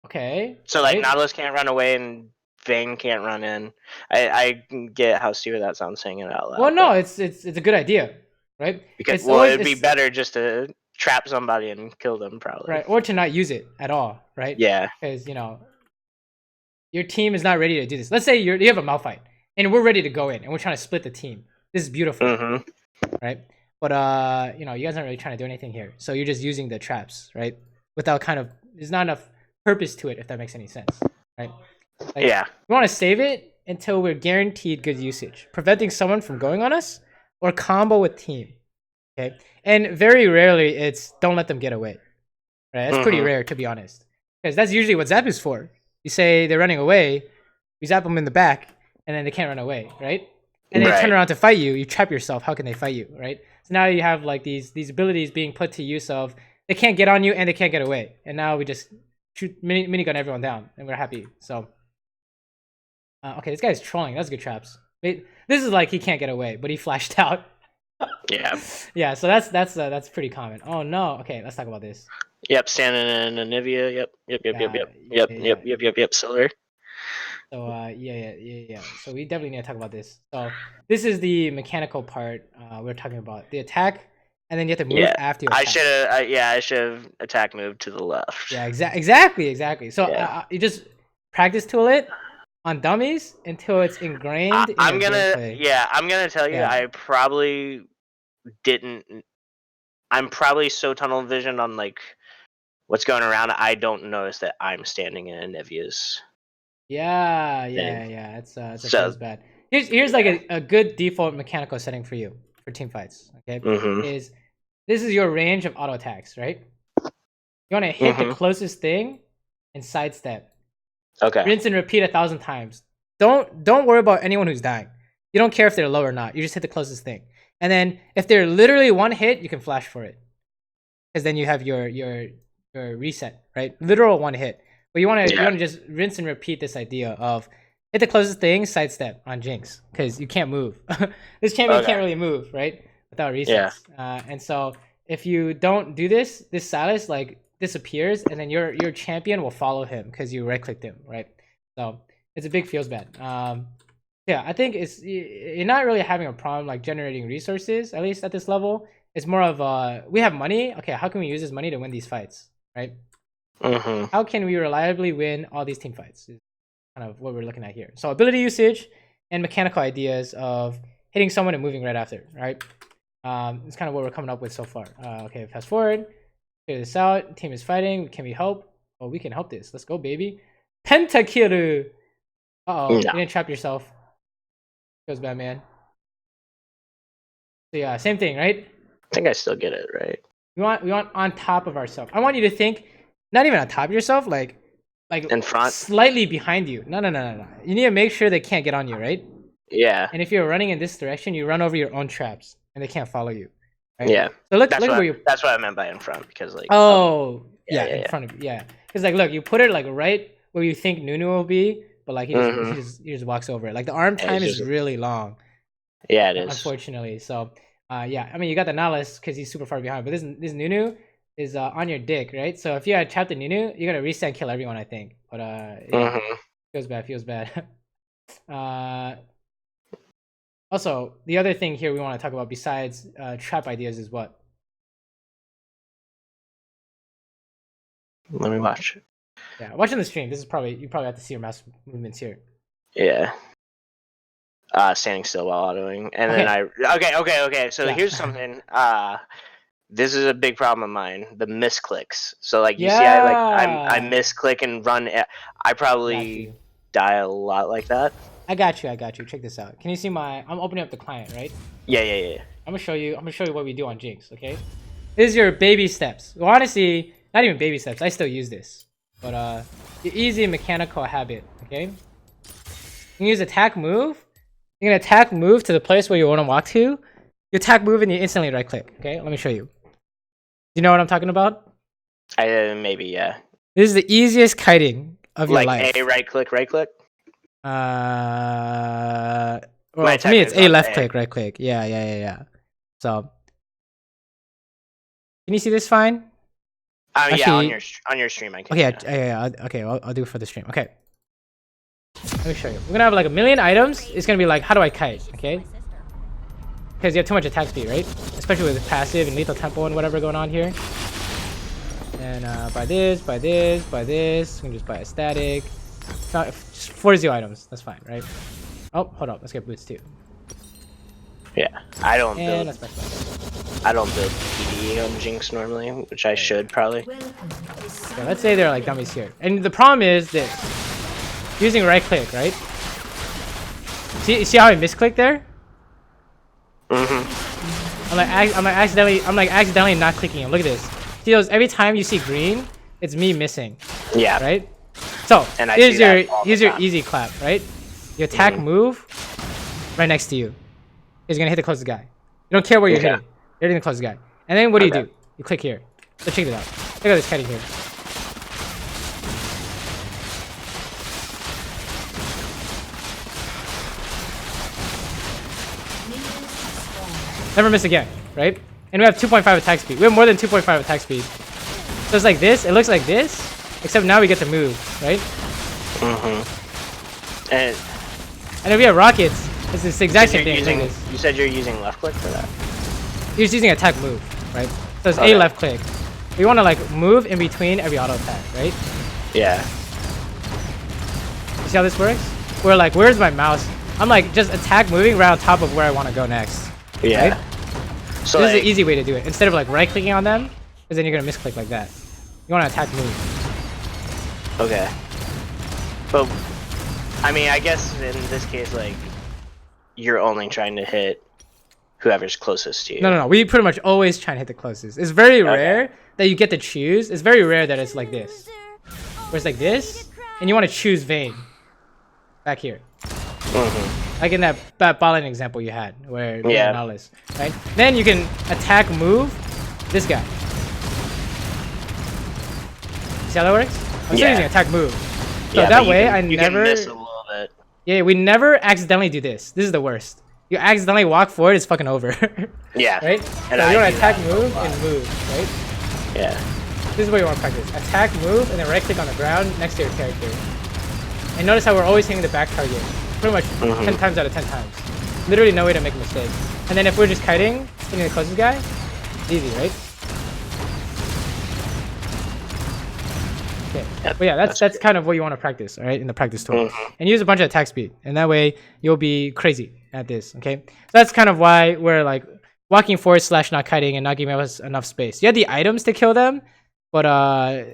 Okay. So like Nautilus can't run away and Vayne can't run in. I get how stupid that sounds saying it out loud. Well, no, it's a good idea, right? Because it'd be better just to trap somebody and kill them, probably. Right, or to not use it at all, right? Yeah. Because your team is not ready to do this. Let's say you have a Malphite and we're ready to go in and we're trying to split the team. This is beautiful, right? But you guys aren't really trying to do anything here, so you're just using the traps, right? Without there's not enough purpose to it, if that makes any sense, right? Like, yeah. We want to save it until we're guaranteed good usage, preventing someone from going on us or combo with team. Okay, and very rarely it's don't let them get away. Right, that's pretty rare, to be honest, because that's usually what Zap is for. You say they're running away, you zap them in the back, and then they can't run away, right? And they turn around to fight you. You trap yourself. How can they fight you, right? So now you have like these abilities being put to use of they can't get on you and they can't get away, and now we just shoot minigun everyone down, and we're happy. So. Okay, this guy's trolling. That's good traps. This is like he can't get away, but he flashed out. Yeah. Yeah, so that's pretty common. Oh no. Okay, let's talk about this. Yep, standing in a Nivea. Yep. Solar. So yeah. So we definitely need to talk about this. So this is the mechanical part we're talking about. The attack, and then you have to move after your attack. I should have attack moved to the left. Yeah, exactly. So you just practice tool it on dummies until it's ingrained in I'm your gonna tell you, I probably didn't. I'm probably so tunnel vision on like what's going around. I don't notice that I'm standing in Nivea's. Yeah. It feels bad. Here's like a good default mechanical setting for you for team fights. Okay, this is your range of auto attacks, right? You want to hit the closest thing and sidestep. Okay. Rinse and repeat 1,000 times. Don't worry about anyone who's dying. You don't care if they're low or not. You just hit the closest thing. And then if they're literally one hit, you can flash for it. Because then you have your reset, right? Literal one hit. But you want to just rinse and repeat this idea of hit the closest thing, sidestep on Jinx. Because you can't move. This champion can't really move, right? Without resets. Yeah. And so if you don't do this Silas like disappears, and then your champion will follow him because you right clicked him, right? So it's a big feels bad. Yeah, I think you're not really having a problem like generating resources, at least at this level. It's more of we have money. Okay, how can we use this money to win these fights, right? How can we reliably win all these team fights? Is kind of what we're looking at here. So ability usage and mechanical ideas of hitting someone and moving right after, right? It's kind of what we're coming up with so far. Okay, fast forward. Figure this out. Team is fighting. Can we help? Oh, we can help this. Let's go, baby. Pentakill. You didn't trap yourself. Goes bad, man. So yeah, same thing, right? I think I still get it right. We want on top of ourselves. I want you to think, not even on top of yourself, like in front, slightly behind you. No. You need to make sure they can't get on you, right? Yeah. And if you're running in this direction, you run over your own traps, and they can't follow you. Right? Yeah. So look where you. That's what I meant by in front, because like. In front of you. Yeah. Because like, look, you put it like right where you think Nunu will be, but like he just walks over it. Like the arm time is really long. Yeah, it is. Unfortunately, so I mean you got the Nautilus because he's super far behind, but this Nunu is on your dick, right? So if you had trapped the Nunu, you're gonna reset and kill everyone, I think. But feels bad. Also, the other thing here we want to talk about besides trap ideas is what? Let me watch. Yeah, watching the stream. This is you probably have to see your mouse movements here. Yeah. Standing still while autoing, and then okay. So here's something. this is a big problem of mine. The misclicks. So like you see, I misclick and run. I probably die a lot like that. I got you. Check this out. Can you see my? I'm opening up the client, right? Yeah. I'm gonna show you what we do on Jinx. Okay. This is your baby steps. Well, honestly, not even baby steps. I still use this, but the easy mechanical habit. Okay. You can use attack move. You can attack move to the place where you want to walk to. You attack move and you instantly right click. Okay. Let me show you. You know what I'm talking about? Maybe, yeah. This is the easiest kiting of your life. Like a right click. Well, for me it's a left click, right click. Yeah. So, can you see this fine? Actually, yeah, on your stream I can. Okay, okay, I'll do it for the stream. Okay. Let me show you. We're gonna have like a million items. It's gonna be like, how do I kite? Okay. Because you have too much attack speed, right? Especially with passive and lethal tempo and whatever going on here. And buy this. We can just buy a static. Just 40 items. That's fine, right? Oh, hold up. Let's get boots too. Yeah, I don't build PD on Jinx normally, which I should probably. Okay, let's say they're like dummies here. And the problem is this. Using right click, right? See how I misclick there? I'm like accidentally not clicking him. Look at this. See those, every time you see green, it's me missing. Yeah. Right? So here's your easy clap, right? You attack move right next to you. He's gonna hit the closest guy. You don't care where you're hitting. You're hitting the closest guy. And then what do? You click here. So check it out. Look at this kiting here. Never miss again, right? And we have 2.5 attack speed. We have more than 2.5 attack speed. So it's like this. It looks like this, except now we get to move, right? And if we have rockets, it's the exact same thing. You said you're using left click for that? You're just using attack move, right? So it's a left click. We want to like move in between every auto attack, right? Yeah. You see how this works? We're like, where's my mouse? I'm like just attack moving right on top of where I want to go next. Yeah. Right? So this is the easy way to do it. Instead of like right clicking on them, because then you're gonna misclick like that. You want to attack move. Okay. But I mean, I guess in this case, like you're only trying to hit whoever's closest to you. No. We pretty much always try and hit the closest. It's very rare that you get to choose. It's very rare that it's like this, where it's like this, and you want to choose Vayne back here. Like in that ballin example you had, where is, right? Then you can attack move this guy. See how that works? I'm still using attack move. So that way you can miss a little bit. Yeah, we never accidentally do this. This is the worst. You accidentally walk forward, it's fucking over. Yeah. Right? And so you want to attack move and move, right? Yeah. This is what you want to practice. Attack move and then right click on the ground next to your character. And notice how we're always hitting the back target. Pretty much 10 times out of 10 times. Literally no way to make a mistake. And then if we're just kiting, hitting the closest guy, it's easy, right? Okay. But yeah, that's kind of what you want to practice, all right, in the practice tool. And use a bunch of attack speed. And that way you'll be crazy at this, okay? So that's kind of why we're like walking forward / not kiting and not giving us enough space. You had the items to kill them, but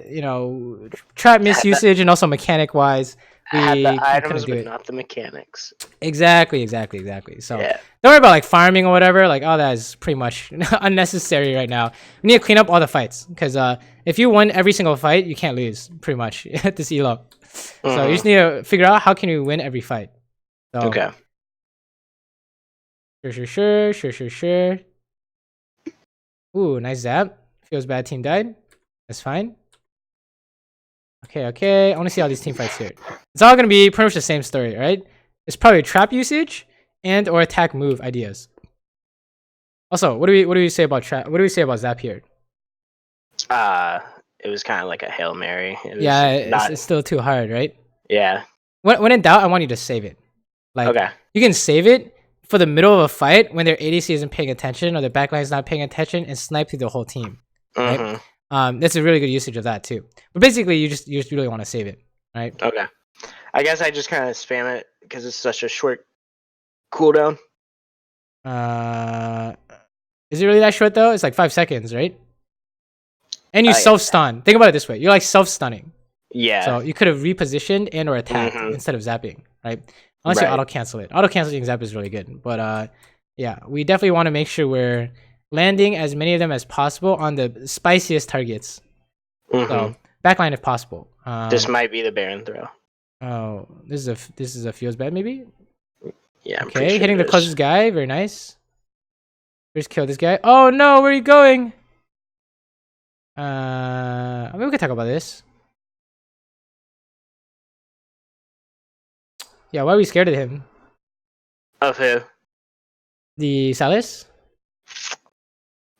you know, trap misusage and also mechanic wise, we had the items but not the mechanics. Exactly. So don't worry about like farming or whatever. Like, oh, that is pretty much unnecessary right now. We need to clean up all the fights because if you win every single fight, you can't lose pretty much at this elo. So you just need to figure out how can you win every fight. So, okay. Sure. Ooh, nice zap. Feels bad team died. That's fine. Okay. I want to see all these team fights here. It's all gonna be pretty much the same story, right? It's probably trap usage and or attack move ideas. Also, what do we say about trap? What do we say about zap here? It was kind of like a Hail Mary. It's still too hard, right? Yeah. When in doubt, I want you to save it. Like, you can save it for the middle of a fight when their ADC isn't paying attention or their backline is not paying attention and snipe through the whole team. Right? That's a really good usage of that too. But basically, you just really want to save it, right? Okay. I guess I just kind of spam it because it's such a short cooldown. Is it really that short though? It's like 5 seconds, right? And you self-stun. Think about it this way. You're like self-stunning. Yeah. So you could have repositioned and or attacked instead of zapping, right? Unless you auto-cancel it. Auto-canceling zap is really good. But yeah, we definitely want to make sure we're landing as many of them as possible on the spiciest targets. So backline if possible. This might be the Baron throw. Oh, this is a feels bad maybe? Yeah, I'm okay, sure hitting the closest guy. Very nice. Just kill this guy. Oh no, where are you going? I mean, we could talk about this. Yeah, why are we scared of him? Of who? The Salis?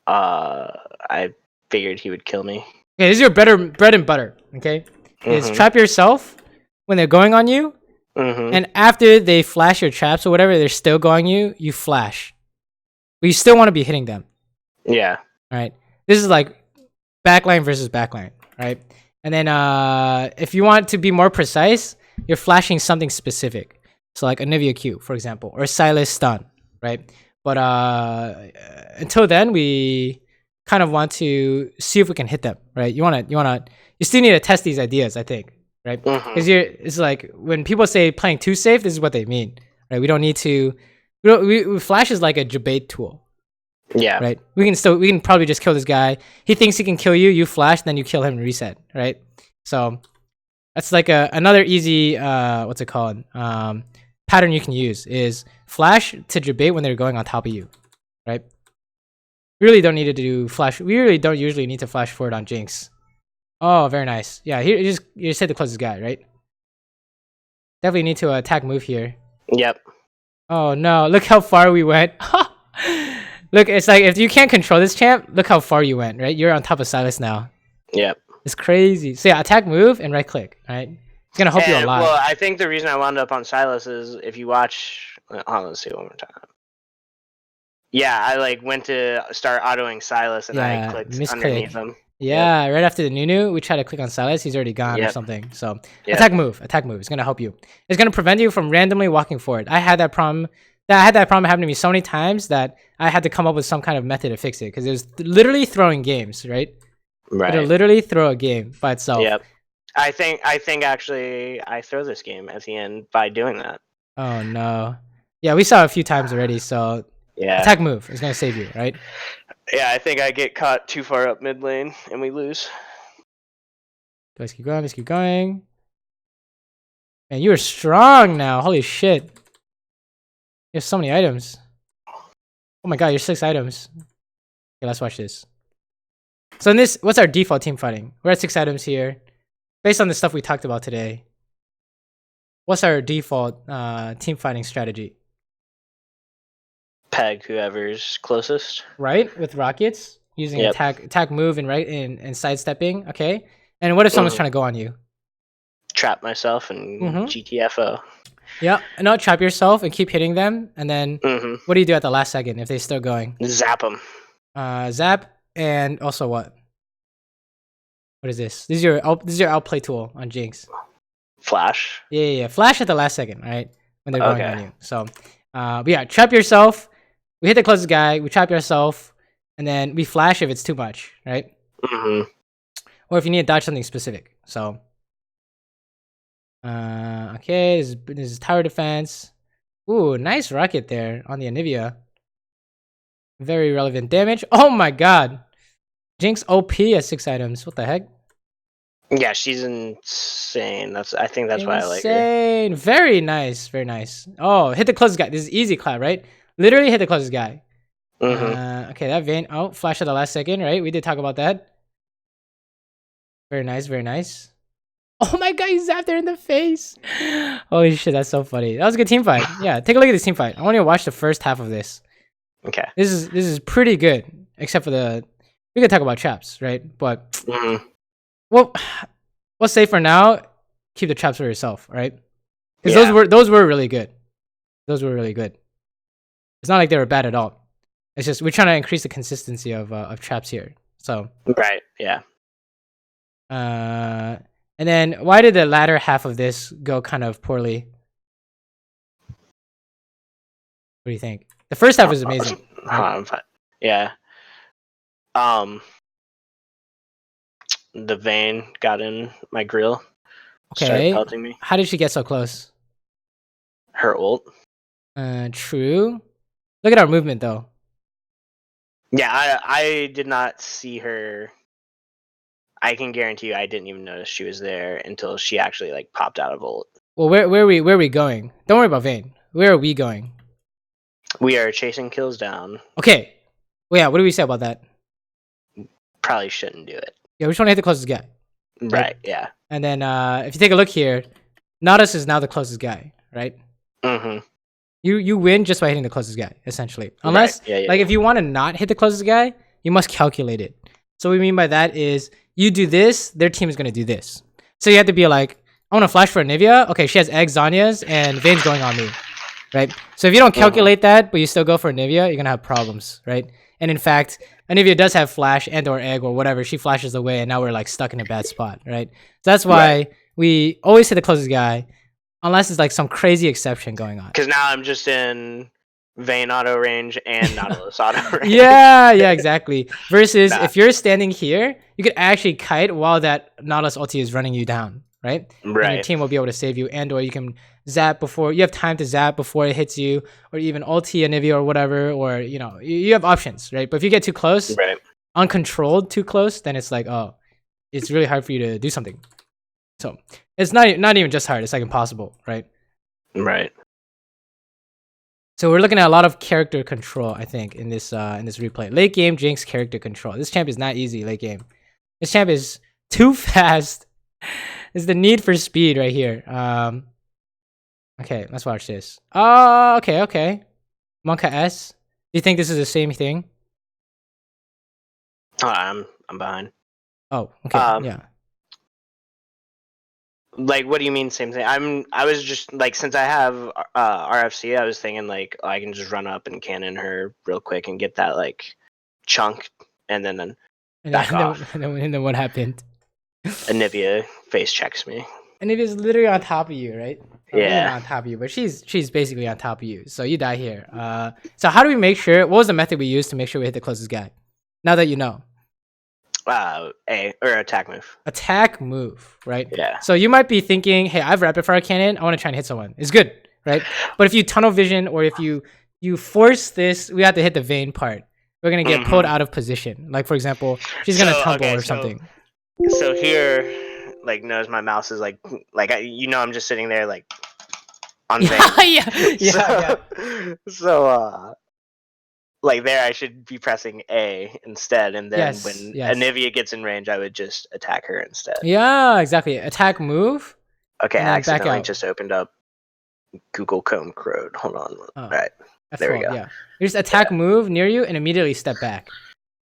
I figured he would kill me. Okay, this is your bread and butter, okay? Is trap yourself when they're going on you, and after they flash your traps or whatever, they're still going you, you flash. But you still want to be hitting them. Yeah. Right? This is like backline versus backline, right? And then if you want to be more precise, you're flashing something specific. So like a Nivea Q, for example, or Silas stun, right? But until then, we kind of want to see if we can hit them, right? You still need to test these ideas, I think, right? Because it's like when people say playing too safe, this is what they mean, right? We don't need to. Flash is like a debate tool. Yeah. Right. We can probably just kill this guy. He thinks he can kill you. You flash, then you kill him and reset. Right. So that's like another easy what's it called pattern you can use is flash to debate when they're going on top of you. Right. We really don't need to do flash. We really don't usually need to flash forward on Jinx. Oh, very nice. Yeah. Here you just hit the closest guy. Right. Definitely need to attack move here. Yep. Oh no! Look how far we went. Look, it's like if you can't control this champ, look how far you went, right? You're on top of Silas now. Yep. It's crazy. So yeah, attack move and right click, right? It's gonna help you a lot. Well, I think the reason I wound up on Silas is if you watch... Hold on, let's see one more time. Yeah, I like went to start autoing Silas and I clicked underneath him. Yeah, right after the Nunu, we try to click on Silas. He's already gone or something. So attack move. It's gonna help you. It's gonna prevent you from randomly walking forward. I had that problem happen to me so many times that I had to come up with some kind of method to fix it because it was literally throwing games, right? Right. It'll literally throw a game by itself. Yep. I think actually I throw this game at the end by doing that. Oh no. Yeah, we saw it a few times already, so yeah. Attack move is gonna save you, right? Yeah, I think I get caught too far up mid lane and we lose. Let's keep going, let's keep going. Man, you are strong now. Holy shit. You have so many items. Oh my god, you're 6 items. Okay, let's watch this. So in this, what's our default team fighting? We're at 6 items here. Based on the stuff we talked about today, what's our default team fighting strategy? Peg whoever's closest. Right, with rockets, using attack move and and sidestepping. Okay. And what if someone's trying to go on you? Trap myself and GTFO. Yeah, no, trap yourself and keep hitting them, and then what do you do at the last second if they're still going? Zap them. Zap, and also what? What is this? This is your outplay tool on Jinx. Flash. Yeah. Flash at the last second, right? When they're going on you. So, but yeah, trap yourself. We hit the closest guy. We trap yourself, and then we flash if it's too much, right? Or if you need to dodge something specific. So. Okay, this is tower defense. Ooh, nice rocket there on the Anivia. Very relevant damage. Oh my god. Jinx OP at 6 items. What the heck? Yeah, she's insane. I think that's why I like her. Insane. Very nice. Very nice. Oh, hit the closest guy. This is easy clap, right? Literally hit the closest guy. Okay, that Vayne. Oh, flash at the last second, right? We did talk about that. Very nice. Very nice. Oh my god, he zapped her in the face. Holy shit, that's so funny. That was a good team fight. Yeah, take a look at this team fight. I want you to watch the first half of this. Okay. This is pretty good, except for we could talk about traps, right? But well, we'll say for now, keep the traps for yourself, right? Because those were really good. Those were really good. It's not like they were bad at all. It's just we're trying to increase the consistency of traps here. So right, yeah. And then why did the latter half of this go kind of poorly? What do you think? The first half was amazing. I'm fine. Yeah. The Vayne got in my grill. Started Okay. pelting me. How did she get so close? Her ult. True. Look at our movement though. Yeah, I did not see her. I can guarantee you I didn't even notice she was there until she actually like popped out of ult. Well, where are we going? Don't worry about Vayne. Where are we going? We are chasing kills down. Okay. Well, yeah, what do we say about that? Probably shouldn't do it. Yeah, we just want to hit the closest guy. Right, yeah. And then if you take a look here, Nautilus is now the closest guy, right? Mm-hmm. You win just by hitting the closest guy, essentially. Unless, if you want to not hit the closest guy, you must calculate it. So what we mean by that is you do this, their team is going to do this. So you have to be like, I want to flash for Anivia. Okay, she has eggs, Zanya's, and Vayne's going on me, right? So if you don't calculate that, but you still go for Anivia, you're going to have problems, right? And in fact, Anivia does have flash and or egg or whatever. She flashes away, and now we're like stuck in a bad spot, right? So that's why we always hit the closest guy, unless it's like some crazy exception going on. Because now I'm just in Vayne auto range and Nautilus auto range. Yeah, exactly. Versus if you're standing here, you could actually kite while that Nautilus ulti is running you down, right? Right. And your team will be able to save you, and or you can zap before you have time to zap before it hits you, or even ulti Anivia or whatever, or you have options, right? But if you get too close, uncontrolled too close, then it's like, oh, it's really hard for you to do something. So it's not even just hard; it's like impossible, right? Right. So we're looking at a lot of character control, I think, in this replay. Late game Jinx character control. This champ is not easy late game. This champ is too fast. It's the need for speed right here. Okay, let's watch this. Oh, okay. Monka S. Do you think this is the same thing? I'm behind. Oh, okay, yeah. Like, what do you mean same thing? I was just like, since I have RFC, I was thinking like I can just run up and cannon her real quick and get that like chunk, and then back off. And then what happened? Anivia face checks me. Anivia's literally on top of you, right? Yeah. Not on top of you, but she's basically on top of you. So you die here. So how do we make sure? What was the method we used to make sure we hit the closest guy? Now that you know. Attack move. Attack move, right? Yeah. So you might be thinking, hey, I have rapid fire cannon. I want to try and hit someone. It's good, right? But if you tunnel vision or if you force this, we have to hit the Vayne part. We're gonna get pulled out of position. Like for example, she's gonna tumble or something. So here, like, notice my mouse is like I'm just sitting there like on Vayne. Yeah. So like there, I should be pressing A instead, and then when Anivia gets in range, I would just attack her instead. Yeah, exactly. Attack move. Okay, I accidentally just opened up Google Chrome Crowd. Hold on. All right, there we go. Yeah, you just attack move near you and immediately step back,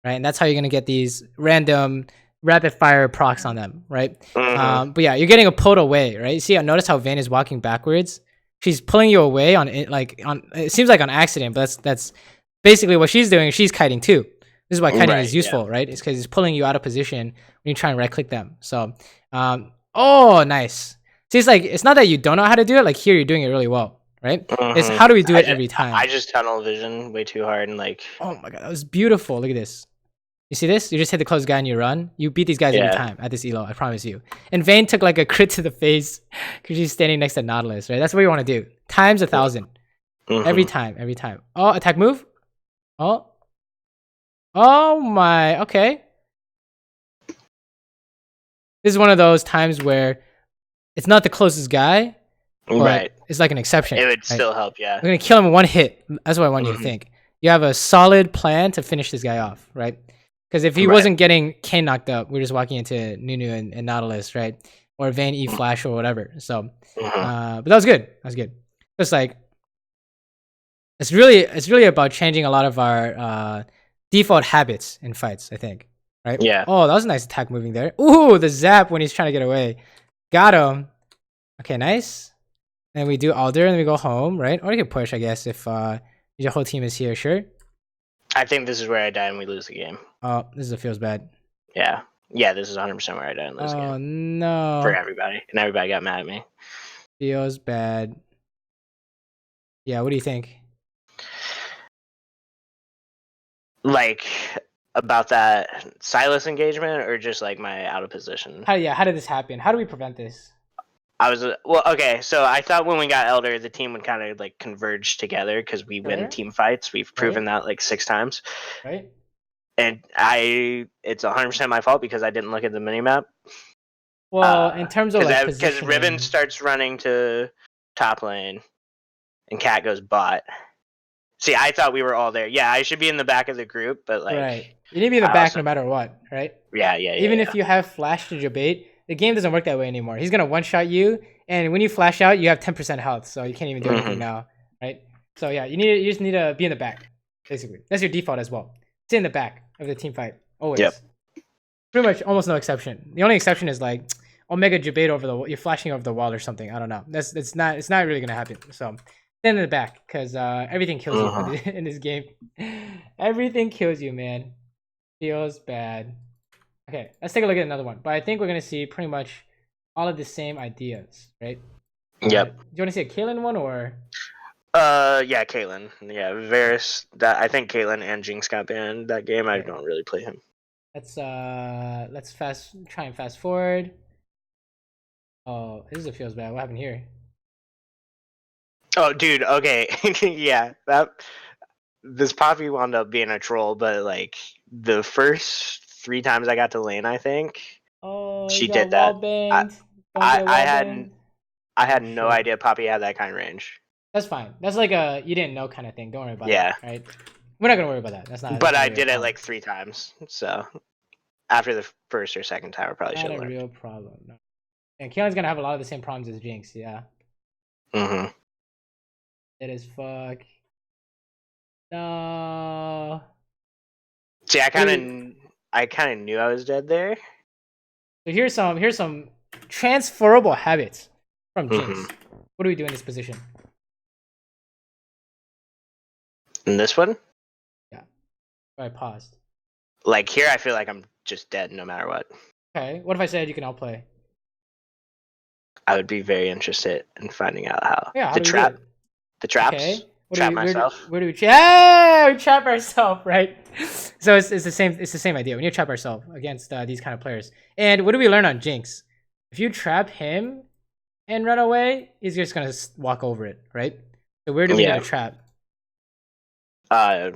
right? And that's how you're gonna get these random rapid fire procs on them, right? But yeah, you're getting a pulled away, right? You see, notice how Vayne is walking backwards. She's pulling you away on it seems like on accident, but that's basically what she's doing. She's kiting too. This is why kiting is useful, right? It's because it's pulling you out of position when you try and right click them. So, oh, nice. See, it's like, it's not that you don't know how to do it. Like here, you're doing it really well, right? It's how do we do it every time? I just tunnel vision way too hard and like. Oh my god, that was beautiful. Look at this. You see this? You just hit the close guy and you run. You beat these guys every time at this elo. I promise you. And Vayne took like a crit to the face because she's standing next to Nautilus, right? That's what you want to do. Times 1,000. Every time. Oh, attack move. Oh my, okay. This is one of those times where it's not the closest guy, but it's like an exception. It would still help, yeah. We're gonna kill him in one hit. That's what I want you to think. You have a solid plan to finish this guy off, right? Because if he wasn't getting Kane knocked up, we're just walking into Nunu and Nautilus, right? Or Vayne E flash or whatever. So, but that was good. Just like, it's really about changing a lot of our default habits in fights, I think. Right? Yeah. Oh, that was a nice attack moving there. Ooh, the zap when he's trying to get away. Got him. Okay, nice. And we do Alder and we go home, right? Or you can push, I guess, if your whole team is here, sure. I think this is where I die and we lose the game. Oh, this feels bad. Yeah. Yeah, this is 100% where I die and lose the game. Oh, no. For everybody. And everybody got mad at me. Feels bad. Yeah, what do you think? Like about that Silas engagement, or just like my out of position? How did this happen? How do we prevent this? I was well, okay. So I thought when we got Elder, the team would kind of like converge together because we win Sure. team fights. We've proven Right. that like 6 times, Right. and it's 100% my fault because I didn't look at the minimap. Well, in terms of like Because Ribbon positioning, starts running to top lane, and Cat goes bot. See, I thought we were all there. Yeah, I should be in the back of the group, but like, right? You need to be in the I back also no matter what, right? yeah. Even if you have flash to debate, the game doesn't work that way anymore. He's gonna one shot you, and when you flash out, you have 10% health, so you can't even do anything now, right? So yeah, you just need to be in the back, basically. That's your default as well. Stay in the back of the team fight always. Yep. Pretty much, almost no exception. The only exception is like Omega debate over the you're flashing over the wall or something. I don't know. It's not really gonna happen. So stand in the back because everything kills you in this game. Everything kills you, man. Feels bad. Okay, let's take a look at another one. But I think we're gonna see pretty much all of the same ideas, right? Yep. Do you want to see a Kaylin one or? Yeah, Caitlyn. Yeah, Varus. That I think Caitlyn and Jinx got banned that game. I Okay. don't really play him. Let's try and fast forward. Oh, this is feels bad. What happened here? Oh, dude. Okay. Yeah. This Poppy wound up being a troll, but like the first 3 times I got to lane, I think Oh, you she got did wall that. I banged. Don't I, get I wall had banged. I Oh had no shit. idea Poppy had that kind of range. That's fine. That's like a you didn't know kind of thing. Don't worry about Yeah, that, right? We're not gonna worry about that. That's but not I really a did it problem. like 3 times. So after the first or second time, I probably should Not have a learned. real problem. No. And Keon's gonna have a lot of the same problems as Jinx. Yeah, Mm-hmm. it is fuck. No. See, What do we? I kind of knew I was dead there. So here's some transferable habits from Mm-hmm. Jinx. What do we do in this position? And this one, Yeah. I paused. like here, I feel like I'm just dead no matter what. Okay. What if I said you can outplay? I would be very interested in finding out how Yeah. How the do we do trap, it? the traps, Okay. What do trap we myself. where do we yeah, we trap ourselves, right? So it's the same idea. We need to trap ourselves against these kind of players. And what do we learn on Jinx? If you trap him and run away, he's just gonna walk over it, right? So where do we need to Yeah, trap?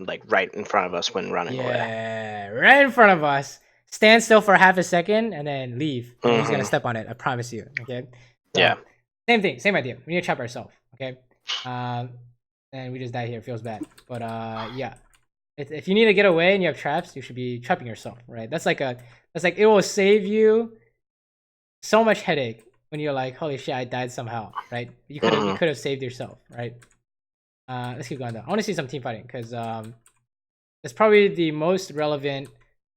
like right in front of us when running away. Yeah, right in front of us. Stand still for half a second and then leave. And he's gonna Mm-hmm. step on it. I promise you. Okay. So Yeah. same thing, same idea. We need to trap ourselves. Okay. And we just die here. It feels bad. But yeah. If you need to get away and you have traps, you should be trapping yourself, right? That's like it will save you so much headache when you're like, holy shit, I died somehow, right? You Mm-hmm. could have saved yourself, right? Let's keep going though. I want to see some team fighting because it's probably the most relevant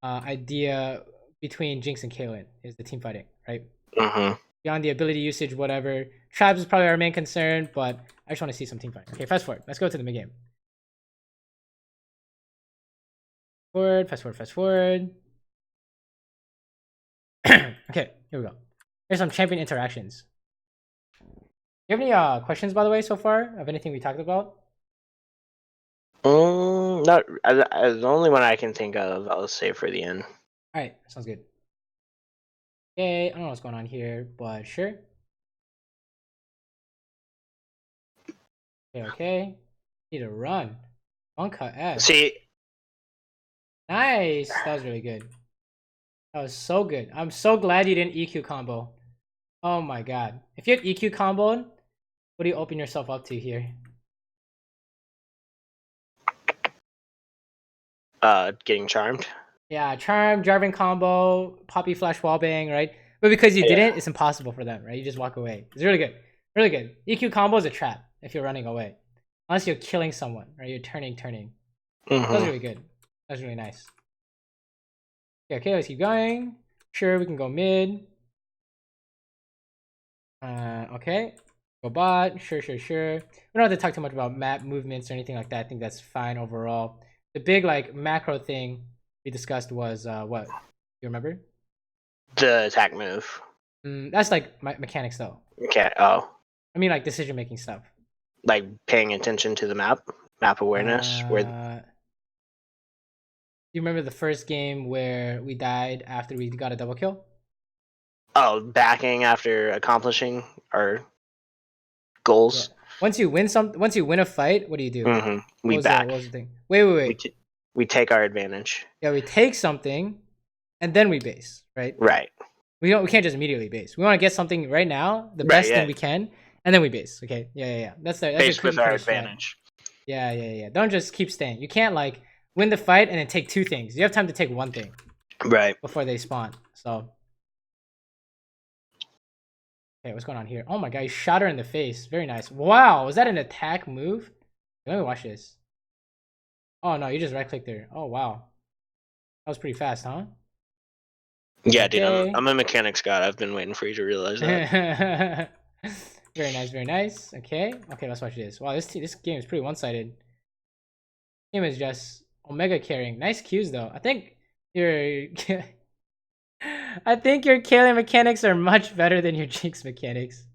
idea between Jinx and Kaylin is the team fighting, right? Mm-hmm. Beyond the ability usage, whatever. Traps is probably our main concern, but I just want to see some team fighting. Okay, fast forward. Let's go to the mid game. Fast forward. Okay, here we go. Here's some champion interactions. Do you have any questions, by the way, so far of anything we talked about? Not the only one I can think of. I'll save for the end. All right, sounds good. Okay, I don't know what's going on here, but sure. Okay. Need to run. One cut S. See, Nice. That was really good. That was so good. I'm so glad you didn't EQ combo. Oh my god. If you had EQ comboed, what do you open yourself up to here? getting charmed. Yeah, Charm, Jarvan combo, Poppy Flash Wallbang, right? But because you didn't, it's impossible for them, right? You just walk away. It's really good. Really good. EQ combo is a trap if you're running away. Unless you're killing someone, right? You're turning. That was really good. That was really nice. Okay, let's keep going. Sure, we can go mid. Okay. Go bot. Sure. We don't have to talk too much about map movements or anything like that. I think that's fine overall. The big like macro thing we discussed was what? You remember? The attack move. That's like mechanics though. Okay. Oh, I mean like decision making stuff. like paying attention to the map awareness. Where You remember the first game where we died after we got a double kill? Oh, backing after accomplishing our goals. Yeah. Once you win a fight, what do you do? We What back. was the thing? Wait. We take our advantage. Yeah, we take something, and then we base, right? Right. We can't just immediately base. We want to get something right now, the Right, best yeah. thing we can, and then we base. Okay, yeah. That's Base your cookie with our cutter strat. advantage. Yeah. Don't just keep staying. You can't like win the fight and then take two things. You have time to take one thing. Right. Before they spawn. So. Okay, what's going on here? Oh my god, he shot her in the face. Very nice. Wow, was that an attack move? Let me watch this. Oh no, you just right clicked there. Oh wow. That was pretty fast, huh? Yeah, okay. Dude, I'm a mechanics god. I've been waiting for you to realize that. Very nice. Okay, let's watch this. Wow, this game is pretty one-sided. Game is just Omega carrying. Nice Qs though. I think your Kaylin mechanics are much better than your Jinx mechanics.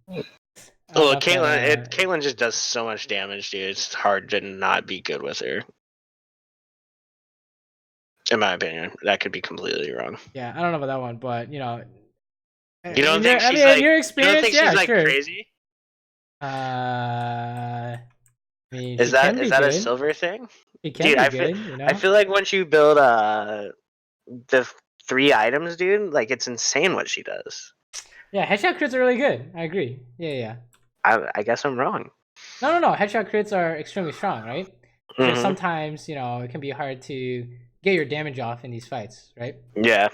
Well, Caitlyn just does so much damage, dude. It's hard to not be good with her. In my opinion, that could be completely wrong. Yeah, I don't know about that one, but you know, you don't think she's like your experience, she's like sure. crazy? I mean, is that a silver thing? Dude, I feel like once you build the 3 items, dude, like it's insane what she does. Yeah, headshot crits are really good. I agree. Yeah. I guess I'm wrong. No. Headshot crits are extremely strong, right? Because sometimes, you know, it can be hard to get your damage off in these fights, right? Yeah.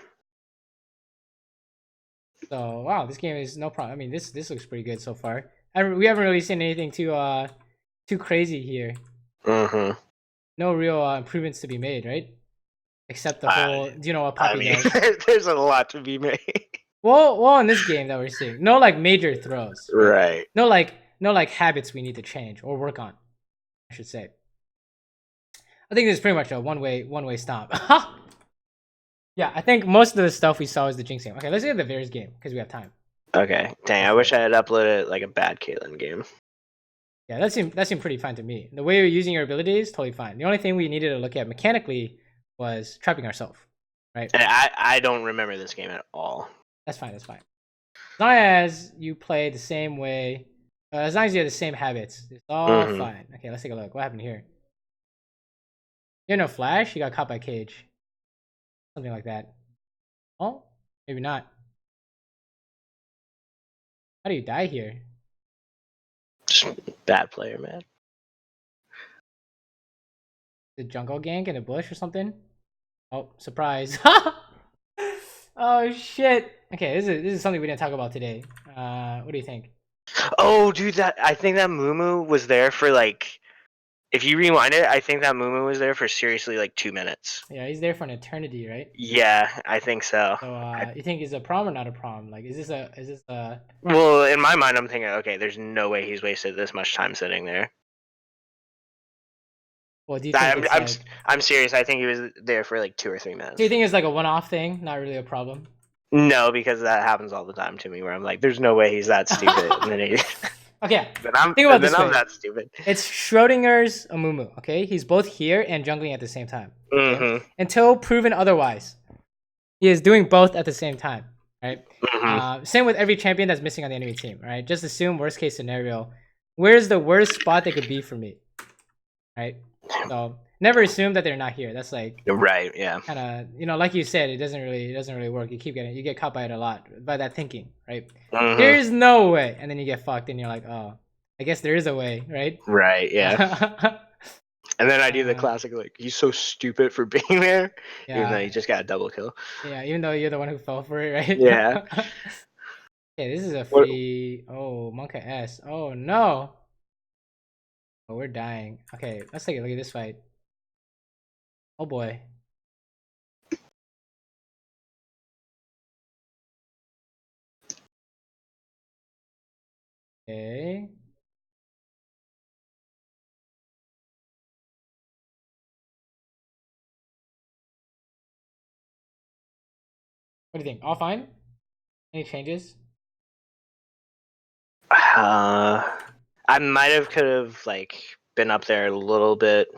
So wow, this game is no problem. I mean, this looks pretty good so far. We haven't really seen anything too crazy here. No real improvements to be made, right? Except the whole, do you know what Poppy does? There's a lot to be made. Well, in this game that we're seeing, no like major throws, right? No like habits we need to change or work on, I should say. I think this is pretty much a one way stomp. Yeah, I think most of the stuff we saw is the Jinx game. Okay, let's get the Varus game because we have time. Okay, dang, I wish I had uploaded like a bad Caitlyn game. Yeah, that seemed pretty fine to me. The way you're using your abilities, totally fine. The only thing we needed to look at mechanically was trapping ourselves, right? And I don't remember this game at all. That's fine. As long as you play the same way, as long as you have the same habits, it's all fine. Okay, let's take a look. What happened here? You had no flash? You got caught by Cage. Something like that. Oh, maybe not. How do you die here? Just bad player, man. The jungle gank in a bush or something? Oh, surprise. Oh shit. Okay, this is something we didn't talk about today. What do you think? Oh, dude, I think that Mumu was there for like, if you rewind it, I think that Mumu was there for seriously like 2 minutes. Yeah, he's there for an eternity, right? Yeah, I think so. So, you think it's a prom or not a prom? Like, is this a? Well, in my mind, I'm thinking, okay, there's no way he's wasted this much time sitting there. Well, do you think I'm serious. I think he was there for like 2 or 3 minutes. Do you think it's like a one-off thing, not really a problem? No, because that happens all the time to me, where I'm like, "There's no way he's that stupid." And then okay, think about this. I'm that stupid. It's Schrodinger's Amumu. Okay, he's both here and jungling at the same time. Okay? Until proven otherwise, he is doing both at the same time. Right. Same with every champion that's missing on the enemy team. Right. Just assume worst case scenario. Where's the worst spot they could be for me? Right. So never assume that they're not here. That's like right, yeah. Kind of, you know, like you said, it doesn't really work. You get caught by it a lot by that thinking, right? There's no way, and then you get fucked, and you're like, oh, I guess there is a way, right? Right, yeah. And then I do the classic, like, he's so stupid for being there, even though he just got a double kill. Yeah, even though you're the one who fell for it, right? Yeah. Okay, this is a free. Oh, Monka S. Oh no. Oh, we're dying. Okay, let's take a look at this fight. Oh boy. Okay. What do you think? All fine? Any changes? I could have like been up there a little bit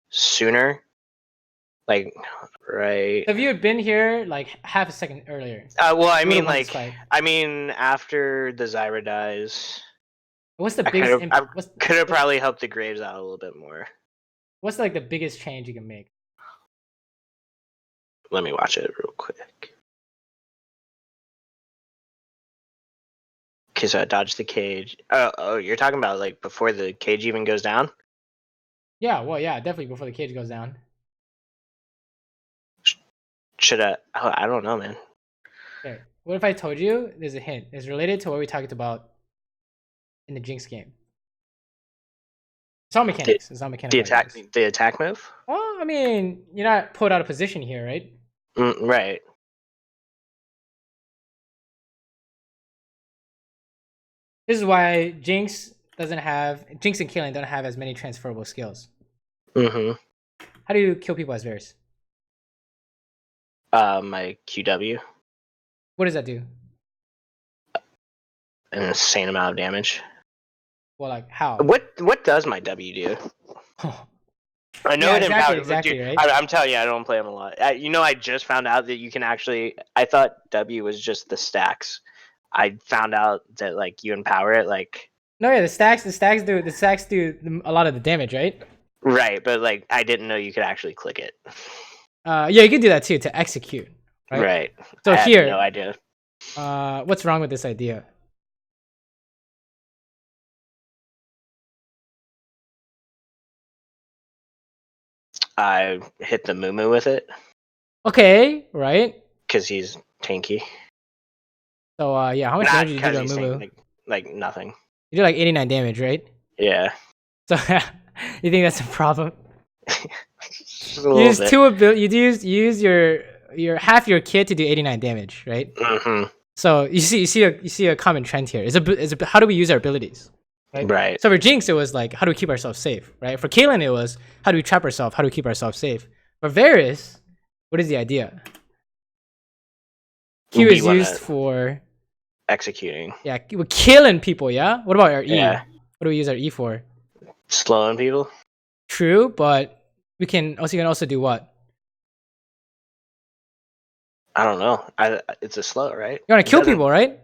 sooner. Like, right. So if you had been here like half a second earlier. Well, I mean, like, after the Zyra dies. What's the biggest? I could have probably helped the Graves out a little bit more. What's like the biggest change you can make? Let me watch it real quick. Okay, so I dodged the cage. Oh, you're talking about like before the cage even goes down? Yeah, well, yeah, definitely before the cage goes down. Should I? Oh, I don't know, man. Okay, what if I told you? There's a hint. It's related to what we talked about in the Jinx game. It's all mechanics. It's all mechanics. The attack move? Well, I mean, you're not put out of position here, right? Right. This is why Jinx and Kaylin don't have as many transferable skills. Mm-hmm. How do you kill people as Varus? My QW. What does that do? An insane amount of damage. Well, like how? What does my W do? I know it exactly, right? I'm telling you, I don't play them a lot. I just found out that you can actually. I thought W was just the stacks. I found out that like you empower it, like. No, yeah, the stacks do a lot of the damage, right? Right, but like I didn't know you could actually click it. Yeah, you can do that too to execute. Right. So I here, had no idea. What's wrong with this idea? I hit the Moo with it. Okay, right? Because he's tanky. So yeah, how much damage did you do to Moo? Like nothing. You did like 89 damage, right? Yeah. So you think that's a problem? You use your half your kit to do 89 damage, right? Mm-hmm. So you see a common trend here. How do we use our abilities? Right. So for Jinx, it was like, how do we keep ourselves safe, right? For Kaylin, it was, how do we trap ourselves? How do we keep ourselves safe? For Varus, what is the idea? Q is used for executing. Yeah, we're killing people, yeah? What about our E? Yeah. What do we use our E for? Slowing people. True, but you can also do what? I don't know. It's a slow, right? You want to kill people, right?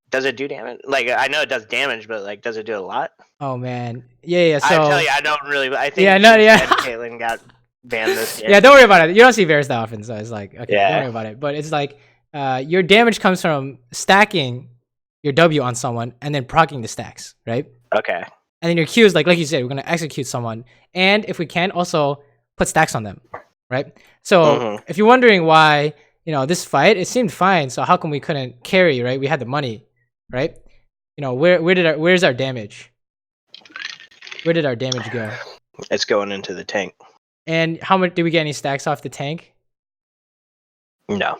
Does it do damage? Like, I know it does damage, but like, does it do a lot? Oh man, yeah. So I tell you, I don't really. I think Caitlyn got banned this year. Yeah, don't worry about it. You don't see Varus that often, so it's like, okay, don't worry about it. But it's like, your damage comes from stacking your W on someone and then proccing the stacks, right? Okay. And then your Q is like you said, we're gonna execute someone, and if we can, also put stacks on them, right? So if you're wondering why, this fight, it seemed fine. So how come we couldn't carry, right? We had the money, right? Where's our damage? Where did our damage go? It's going into the tank. And how much did we get? Any stacks off the tank? No.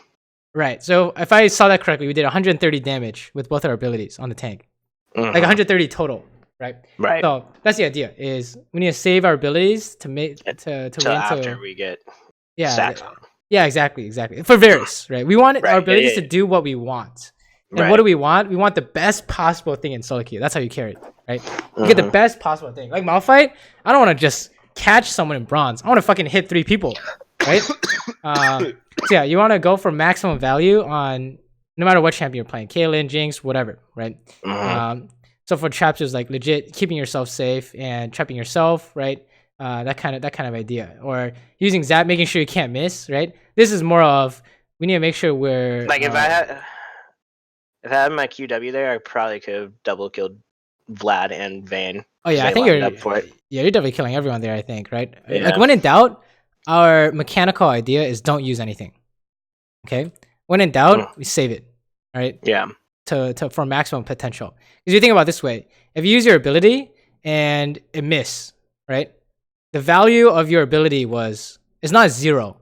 Right. So if I saw that correctly, we did 130 damage with both our abilities on the tank. Like 130 total, right? Right. So that's the idea. Is we need to save our abilities to make to after we get stacks on. Yeah, exactly. For Varus, right? We want our abilities to do what we want. And what do we want? We want the best possible thing in solo queue. That's how you carry it, right? You get the best possible thing. Like Malphite, I don't want to just catch someone in bronze. I want to fucking hit 3 people, right? So yeah, you want to go for maximum value on no matter what champion you're playing, Kaylin, Jinx, whatever, right? So for traps, is like legit keeping yourself safe and trapping yourself, right? That kind of idea, or using Zap, making sure you can't miss, right? This is more of we need to make sure we're like if I had my QW there, I probably could have double killed Vlad and Vayne. Oh yeah, I think you're definitely killing everyone there. I think, right? Yeah. Like when in doubt, our mechanical idea is don't use anything. Okay, when in doubt, we save it, right? Yeah. For maximum potential. Because you think about it this way: if you use your ability and it miss, right? The value of your ability is not 0.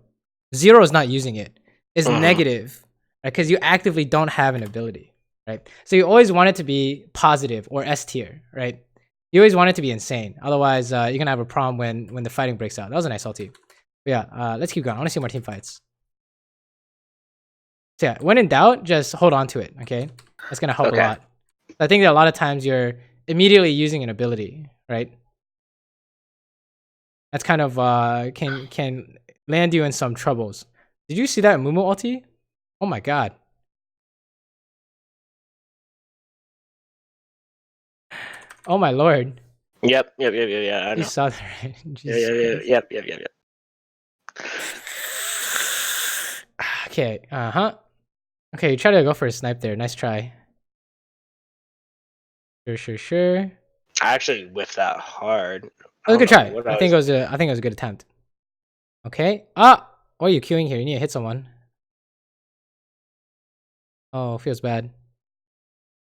0 is not using it. It's negative, right? Because you actively don't have an ability, right? So you always want it to be positive or S tier, right? You always want it to be insane. Otherwise, you're gonna have a problem when the fighting breaks out. That was a nice ulti. But yeah, let's keep going. I want to see more team fights. So yeah, when in doubt, just hold on to it. Okay, that's gonna help a lot. I think that a lot of times you're immediately using an ability, right? That's kind of can land you in some troubles. Did you see that Mumu ulti? Oh my god. Oh my lord. Yep. I know. You saw that, right? Yep. Okay, Okay, you try to go for a snipe there. Nice try. Sure. I actually whiffed that hard. That was a good try. I think it was a good attempt. Okay. What are you queuing here? You need to hit someone. Oh, feels bad.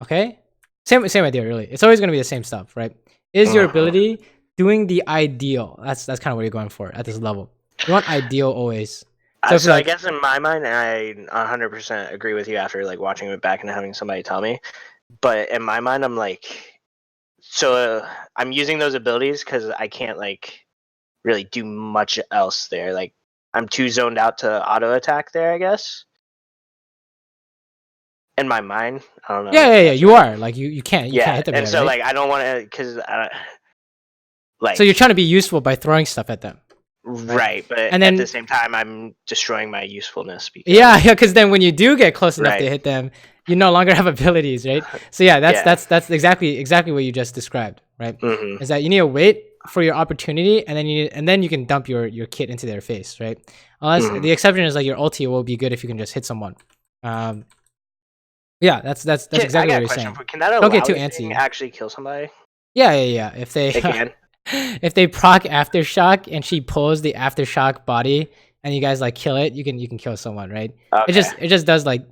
Okay. Same idea, really. It's always gonna be the same stuff, right? Is your ability doing the ideal? That's kind of what you're going for at this level. You want ideal always. So I guess in my mind, I 100% agree with you after like watching it back and having somebody tell me. But in my mind, I'm like, so I'm using those abilities because I can't like really do much else there. Like I'm too zoned out to auto attack there, I guess. In my mind, I don't know. Yeah. You are like you can't hit them. And so right? like I don't want to because like. So you're trying to be useful by throwing stuff at them. Right, but and then, at the same time, I'm destroying my usefulness. Because, because then when you do get close enough to hit them, you no longer have abilities, right? So yeah, that's exactly what you just described, right? Is that you need to wait for your opportunity, and then you can dump your kit into their face, right? Unless the exception is like your ulti will be good if you can just hit someone. Yeah, that's exactly what you're saying. Can that allow get too antsy. Actually kill somebody? Yeah. If they can. If they proc aftershock and she pulls the aftershock body and you guys like kill it, you can kill someone, right? Okay. It just does like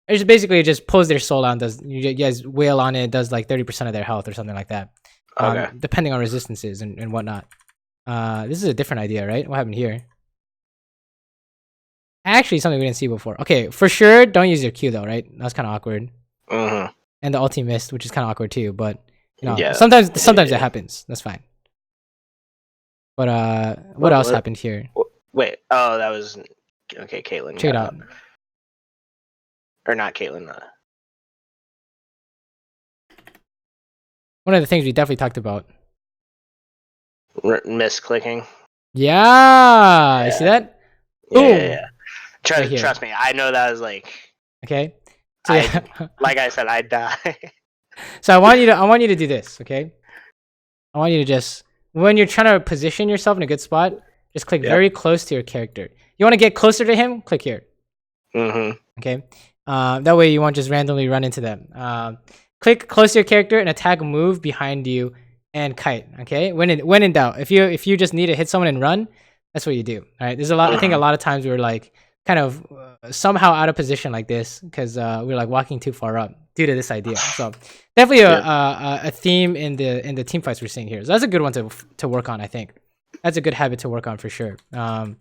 it just pulls their soul out, does you guys wail on it, does like 30% of their health or something like that. Okay. Depending on resistances and whatnot. This is a different idea, right? What happened here? Actually, something we didn't see before. Okay, for sure, don't use your Q though, right? That's kind of awkward. And the ulti missed, which is kind of awkward too. But you know, sometimes it happens. That's fine. But what else happened here? Wait, that was okay. Caitlyn. Check it out. Or not Caitlyn. One of the things we definitely talked about. Misclicking. Yeah, you see that? Yeah. Trust me, I know that was like. Okay. So, like I said, I'd die. So I want you to do this, okay? I want you to just. When you're trying to position yourself in a good spot, just click very close to your character. You want to get closer to him? Click here. Okay. That way you won't just randomly run into them. Click close to your character and attack move behind you and kite. Okay. When in doubt, if you just need to hit someone and run, that's what you do. All right. There's a lot. I think a lot of times we're like kind of somehow out of position like this because we're like walking too far up due to this idea. So definitely a theme in the team fights we're seeing here. So that's a good one to work on. I think that's a good habit to work on for sure. Let's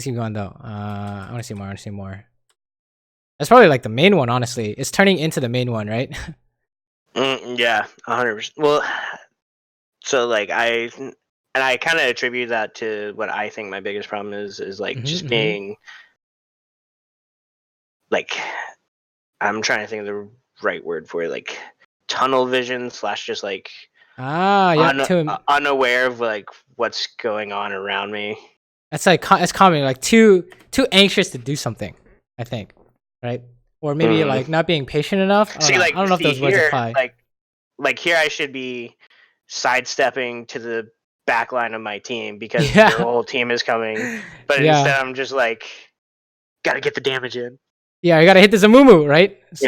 keep going though. I want to see more. That's probably like the main one. Honestly, it's turning into the main one, right? Yeah, 100%. Well, so like I kind of attribute that to what I think my biggest problem is like just being like. I'm trying to think of the right word for it, like tunnel vision / just like unaware of like what's going on around me. That's like it's common, like too anxious to do something, I think, right? Or maybe like not being patient enough. I don't know if those words apply. Like here, I should be sidestepping to the back line of my team because their whole team is coming, but instead I'm just like, gotta get the damage in. Yeah, you gotta hit this Amumu, right? So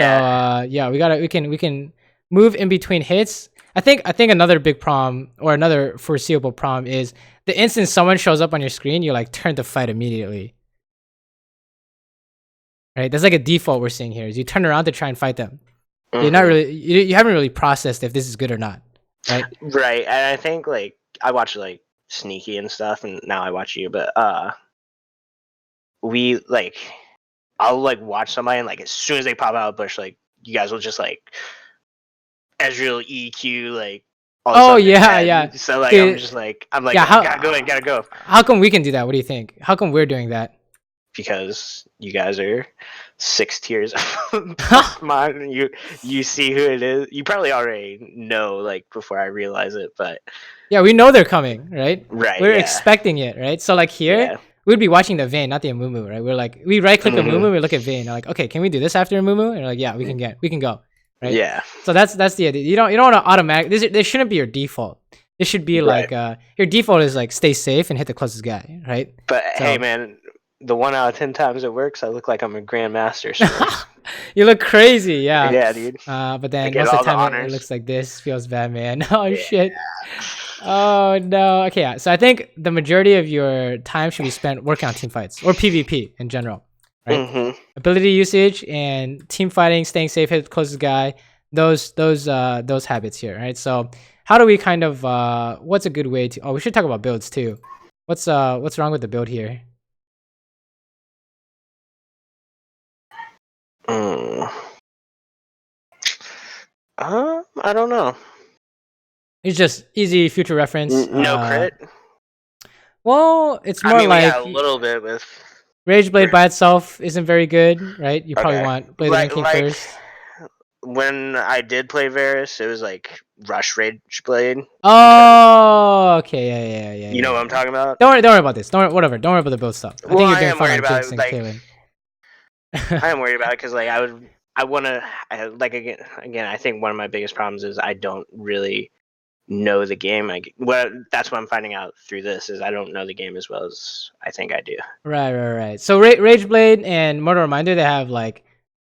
we can move in between hits. I think another big problem or another foreseeable problem is the instant someone shows up on your screen, you like turn to fight immediately. Right? That's like a default we're seeing here. Is you turn around to try and fight them. You're not really you haven't really processed if this is good or not. Right? Right. And I think like I watch like Sneaky and stuff, and now I watch you, but we like. I'll like watch somebody and like as soon as they pop out of the bush, like you guys will just like Ezreal EQ like. Oh yeah. So like I'm like gotta go. How come we can do that? What do you think? How come we're doing that? Because you guys are 6 tiers. Come on, you see who it is. You probably already know like before I realize it, but Yeah, we know they're coming, right? Right. We're Yeah. expecting it, right? So like here, Yeah. we'd be watching the vein, not the Amumu, right? We're like, we right click Mhm. Amumu, we look at vein, like, okay, can we do this after Amumu? And we're like, yeah, we can go, right? Yeah. So that's the idea. You don't want to automatic. This shouldn't be your default. This should be Right. like your default is like stay safe and hit the closest guy, right? But So, hey, man, the 1 out of 10 times it works, I look like I'm a grandmaster. So. you look crazy, yeah. Yeah, dude. But I then get most of all the the time it honors. looks like this. Feels bad, man. Oh Yeah. shit. Oh no. Okay, yeah. So I think the majority of your time should be spent working on team fights or PvP in general, right? Mhm. Ability usage and team fighting, staying safe, hit the closest guy. Those habits here, right? So how do we kind of what's a good way to? Oh, we should talk about builds too. What's wrong with the build here? I don't know. It's just easy future reference. No crit. Well, it's more I mean, like we got a little bit with Rage Blade by itself isn't very good, right? You probably okay. want Blade the Ranking first. When I did play Varus, it was like Rush Rage Blade. Oh, okay, yeah. You know what I'm talking about? Don't worry about this. Don't worry about the build stuff. I think you're doing fine on Jinx and Kaylin. I am worried about it because like I want to like again. I think one of my biggest problems is I don't really know the game. That's what I'm finding out through this is I don't know the game as well as I think I do. Right. So Rage Blade and Mortal Reminder, they have like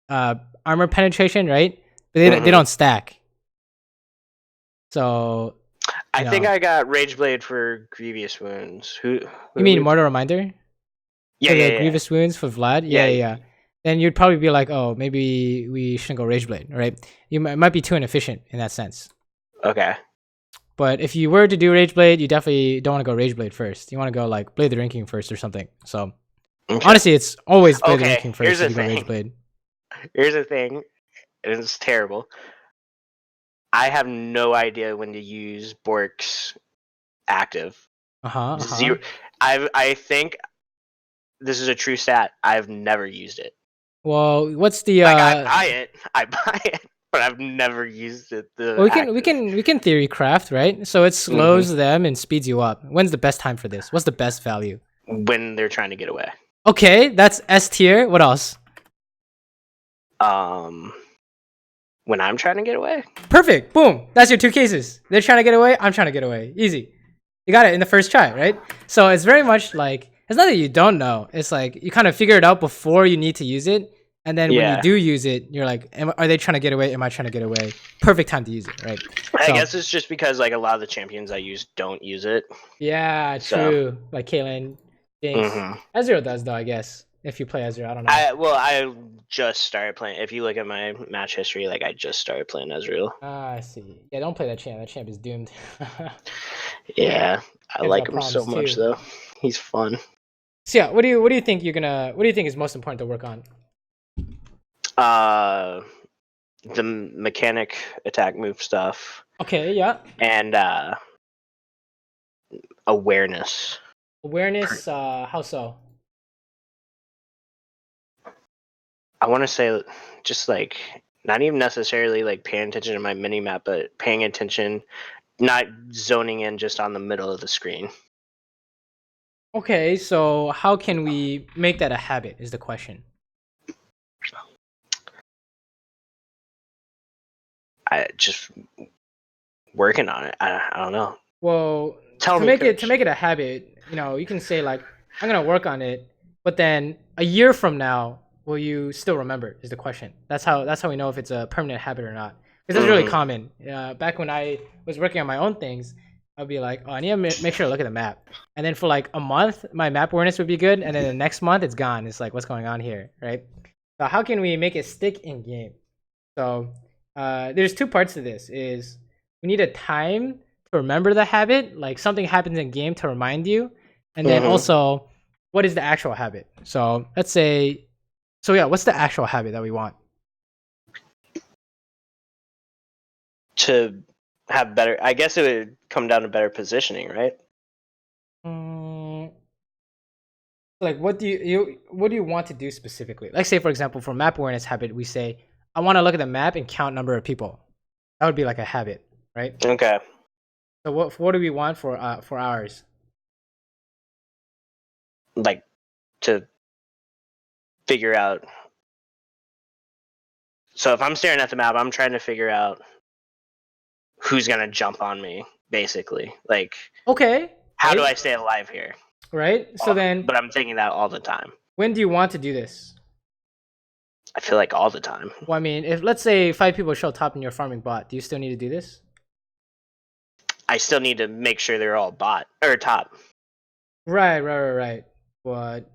armor penetration, right? But they don't stack. So I think I got Rage Blade for Grievous Wounds. Who you mean Mortal Reminder? Yeah. Grievous Wounds for Vlad? Yeah. Then you'd probably be like, oh, maybe we shouldn't go Rage Blade, right? You might be too inefficient in that sense. Okay. But if you were to do Rage Blade, you definitely don't want to go Rage Blade first. You want to go like Blade the Ranking first or something. So honestly, it's always Blade the Ranking first. Here's the thing. Rage Blade. Here's the thing, and it's terrible. I have no idea when to use Bork's active. Zero. I think this is a true stat. I've never used it. Well, what's the? I buy it, but I've never used it. We can theory craft, right? So it slows them and speeds you up. When's the best time for this? What's the best value? When they're trying to get away. Okay, that's S tier. What else? When I'm trying to get away. Perfect. Boom. That's your two cases. They're trying to get away. I'm trying to get away. Easy. You got it in the first try, right? So it's very much like it's not that you don't know. It's like you kind of figure it out before you need to use it. And then when you do use it, you're like, are they trying to get away? Am I trying to get away? Perfect time to use it, right? I guess it's just because like a lot of the champions I use don't use it. Yeah, true. So. Like Kaylin, Jinx. Ezreal does though, I guess. If you play Ezreal, I don't know. I just started playing. If you look at my match history, like I just started playing Ezreal. I see. Yeah, don't play that champ. That champ is doomed. Yeah, I like him so much though. He's fun. So yeah, what do you think is most important to work on? The mechanic attack move stuff. Okay, yeah. And awareness. Awareness, how so? I want to say just like not even necessarily like paying attention to my mini map, but paying attention, not zoning in just on the middle of the screen. Okay, so how can we make that a habit is the question. I just working on it. I don't know. Well, to make it a habit, you can say like, I'm gonna work on it, but then a year from now, will you still remember? Is the question. That's how we know if it's a permanent habit or not. Because that's really common. Back when I was working on my own things, I'd be like, oh, I need to make sure to look at the map, and then for like a month, my map awareness would be good, and then the next month it's gone. It's like, what's going on here, right? So how can we make it stick in game? So there's two parts to this. Is we need a time to remember the habit, like something happens in game to remind you, and then also what is the actual habit. So let's say, what's the actual habit that we want? To have better, I guess it would come down to better positioning, right? Like what do you want to do specifically? Like say for example, for map awareness habit, we say I want to look at the map and count number of people. That would be like a habit, right? Okay. So what do we want for ours? Like to figure out. So if I'm staring at the map, I'm trying to figure out who's gonna jump on me, basically. Like, okay, how do right? I stay alive here? Right. So then, But I'm thinking that all the time. when do you want to do this? I feel like all the time. Well, I mean, if let's say 5 people show top in your farming bot, do you still need to do this? I still need to make sure they're all bot or top. Right. But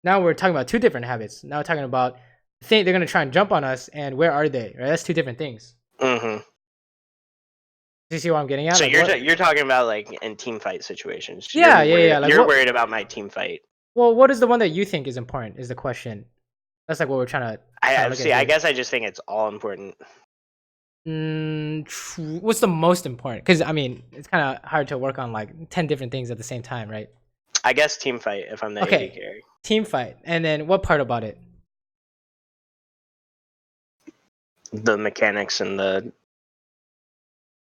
now we're talking about 2 different habits. Now we're talking about think they're gonna try and jump on us, and where are they? Right, that's 2 different things. Mm-hmm. Do you see what I'm getting at? So like, you're talking about like in team fight situations. Yeah. Like, you're worried about my team fight. Well, what is the one that you think is important? Is the question. That's like what we're trying to. I see. I guess I just think it's all important. What's the most important? Because I mean, it's kind of hard to work on like 10 different things at the same time, right? I guess team fight if I'm the AD carry. Team fight, and then what part about it? The mechanics and the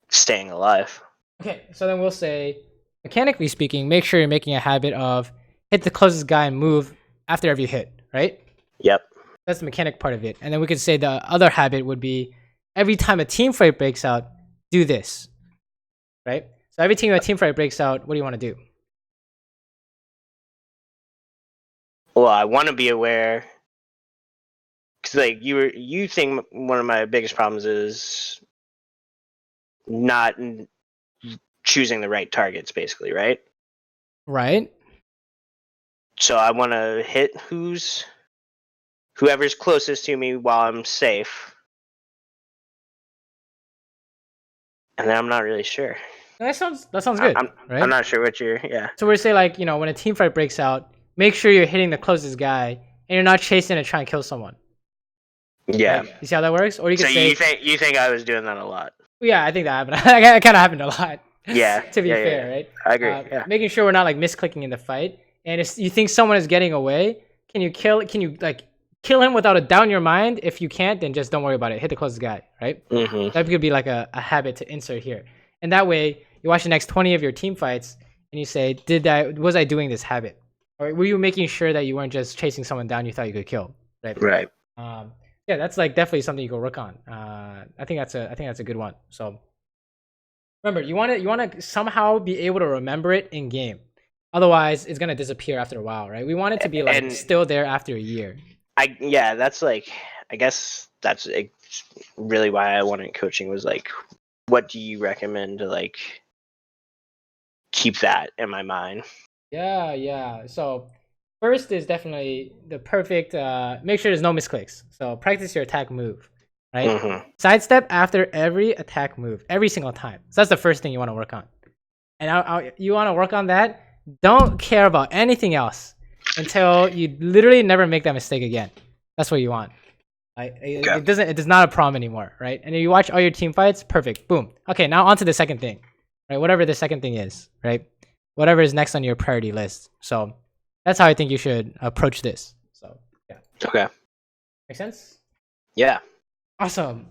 staying alive. Okay, so then we'll say, mechanically speaking, make sure you're making a habit of hit the closest guy and move after every hit, right? Yep. That's the mechanic part of it. And then we could say the other habit would be every time a team fight breaks out, do this, right? So every time a team fight breaks out, what do you want to do? Well, I want to be aware because like you think one of my biggest problems is not choosing the right targets, basically, right? Right. So I want to hit whoever's closest to me while I'm safe, and then I'm not really sure. That sounds good. Right? I'm not sure what you're. Yeah. So we're saying like when a team fight breaks out, make sure you're hitting the closest guy and you're not chasing to try and kill someone. Yeah. Right? You see how that works? Or you could say you think I was doing that a lot? Yeah, I think that happened. It kind of happened a lot. Yeah. To be fair, right? I agree. Making sure we're not like misclicking in the fight, and if you think someone is getting away, can you like kill him without a doubt in your mind? If you can't, then just don't worry about it. Hit the closest guy, right? Mm-hmm. That could be like a habit to insert here, and that way you watch the next 20 of your team fights and you say, was I doing this habit, or were you making sure that you weren't just chasing someone down you thought you could kill, right? Right. Yeah, that's like definitely something you can work on. I think that's a good one. So remember, you want to somehow be able to remember it in game. Otherwise, it's gonna disappear after a while, right? We want it to be like still there after a year. That's like I guess that's really why I wanted coaching was like, what do you recommend to like keep that in my mind? Yeah. So first is definitely the perfect. Make sure there's no misclicks. So practice your attack move, right? Mm-hmm. Sidestep after every attack move, every single time. So that's the first thing you want to work on. And you want to work on that. Don't care about anything else until you literally never make that mistake again. That's what you want. It does not a problem anymore, right? And if you watch all your team fights, perfect. Boom. Okay, now on to the second thing, right? Whatever the second thing is, right? Whatever is next on your priority list. So that's how I think you should approach this. So yeah. Okay. Make sense? Yeah. Awesome.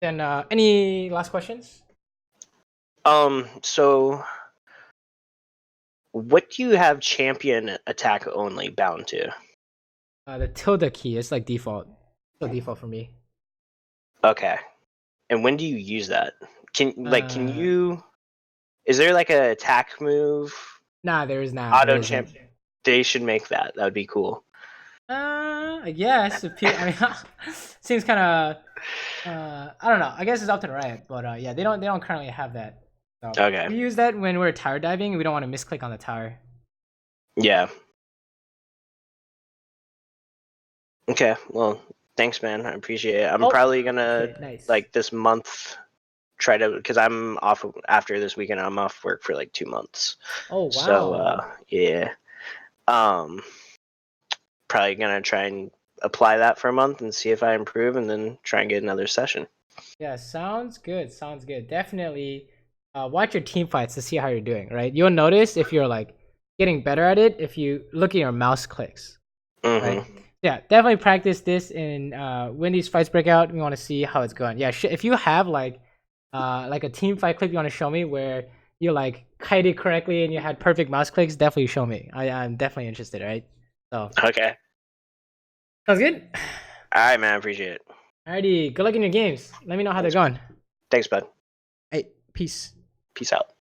Then any last questions? So what do you have champion attack only bound to? The tilde key is like default. So default for me. Okay. And when do you use that? Can you? Is there like an attack move? Nah, there is not. Auto champ. They should make that. That would be cool. I guess. Seems kind of. I don't know. I guess it's up to Riot, but yeah, they don't currently have that. So okay. We use that when we're tower diving. We don't want to misclick on the tower. Yeah. Okay. Well, thanks, man. I appreciate it. I'm probably gonna like this month try to because I'm off after this weekend. I'm off work for like 2 months. Oh wow. So yeah. Probably gonna try and apply that for a month and see if I improve, and then try and get another session. Yeah, sounds good. Definitely watch your team fights to see how you're doing, right? You'll notice if you're like getting better at it if you look at your mouse clicks. Mm-hmm. Right? Yeah, definitely practice this in when these fights break out. We want to see how it's going. Yeah, if you have like like a team fight clip you want to show me where you like kited correctly and you had perfect mouse clicks, definitely show me. I'm definitely interested, right? So Okay. Sounds good. All right, man. Appreciate it. Alrighty, good luck in your games. Let me know how they're going. Thanks, bud. Hey, peace. Peace out.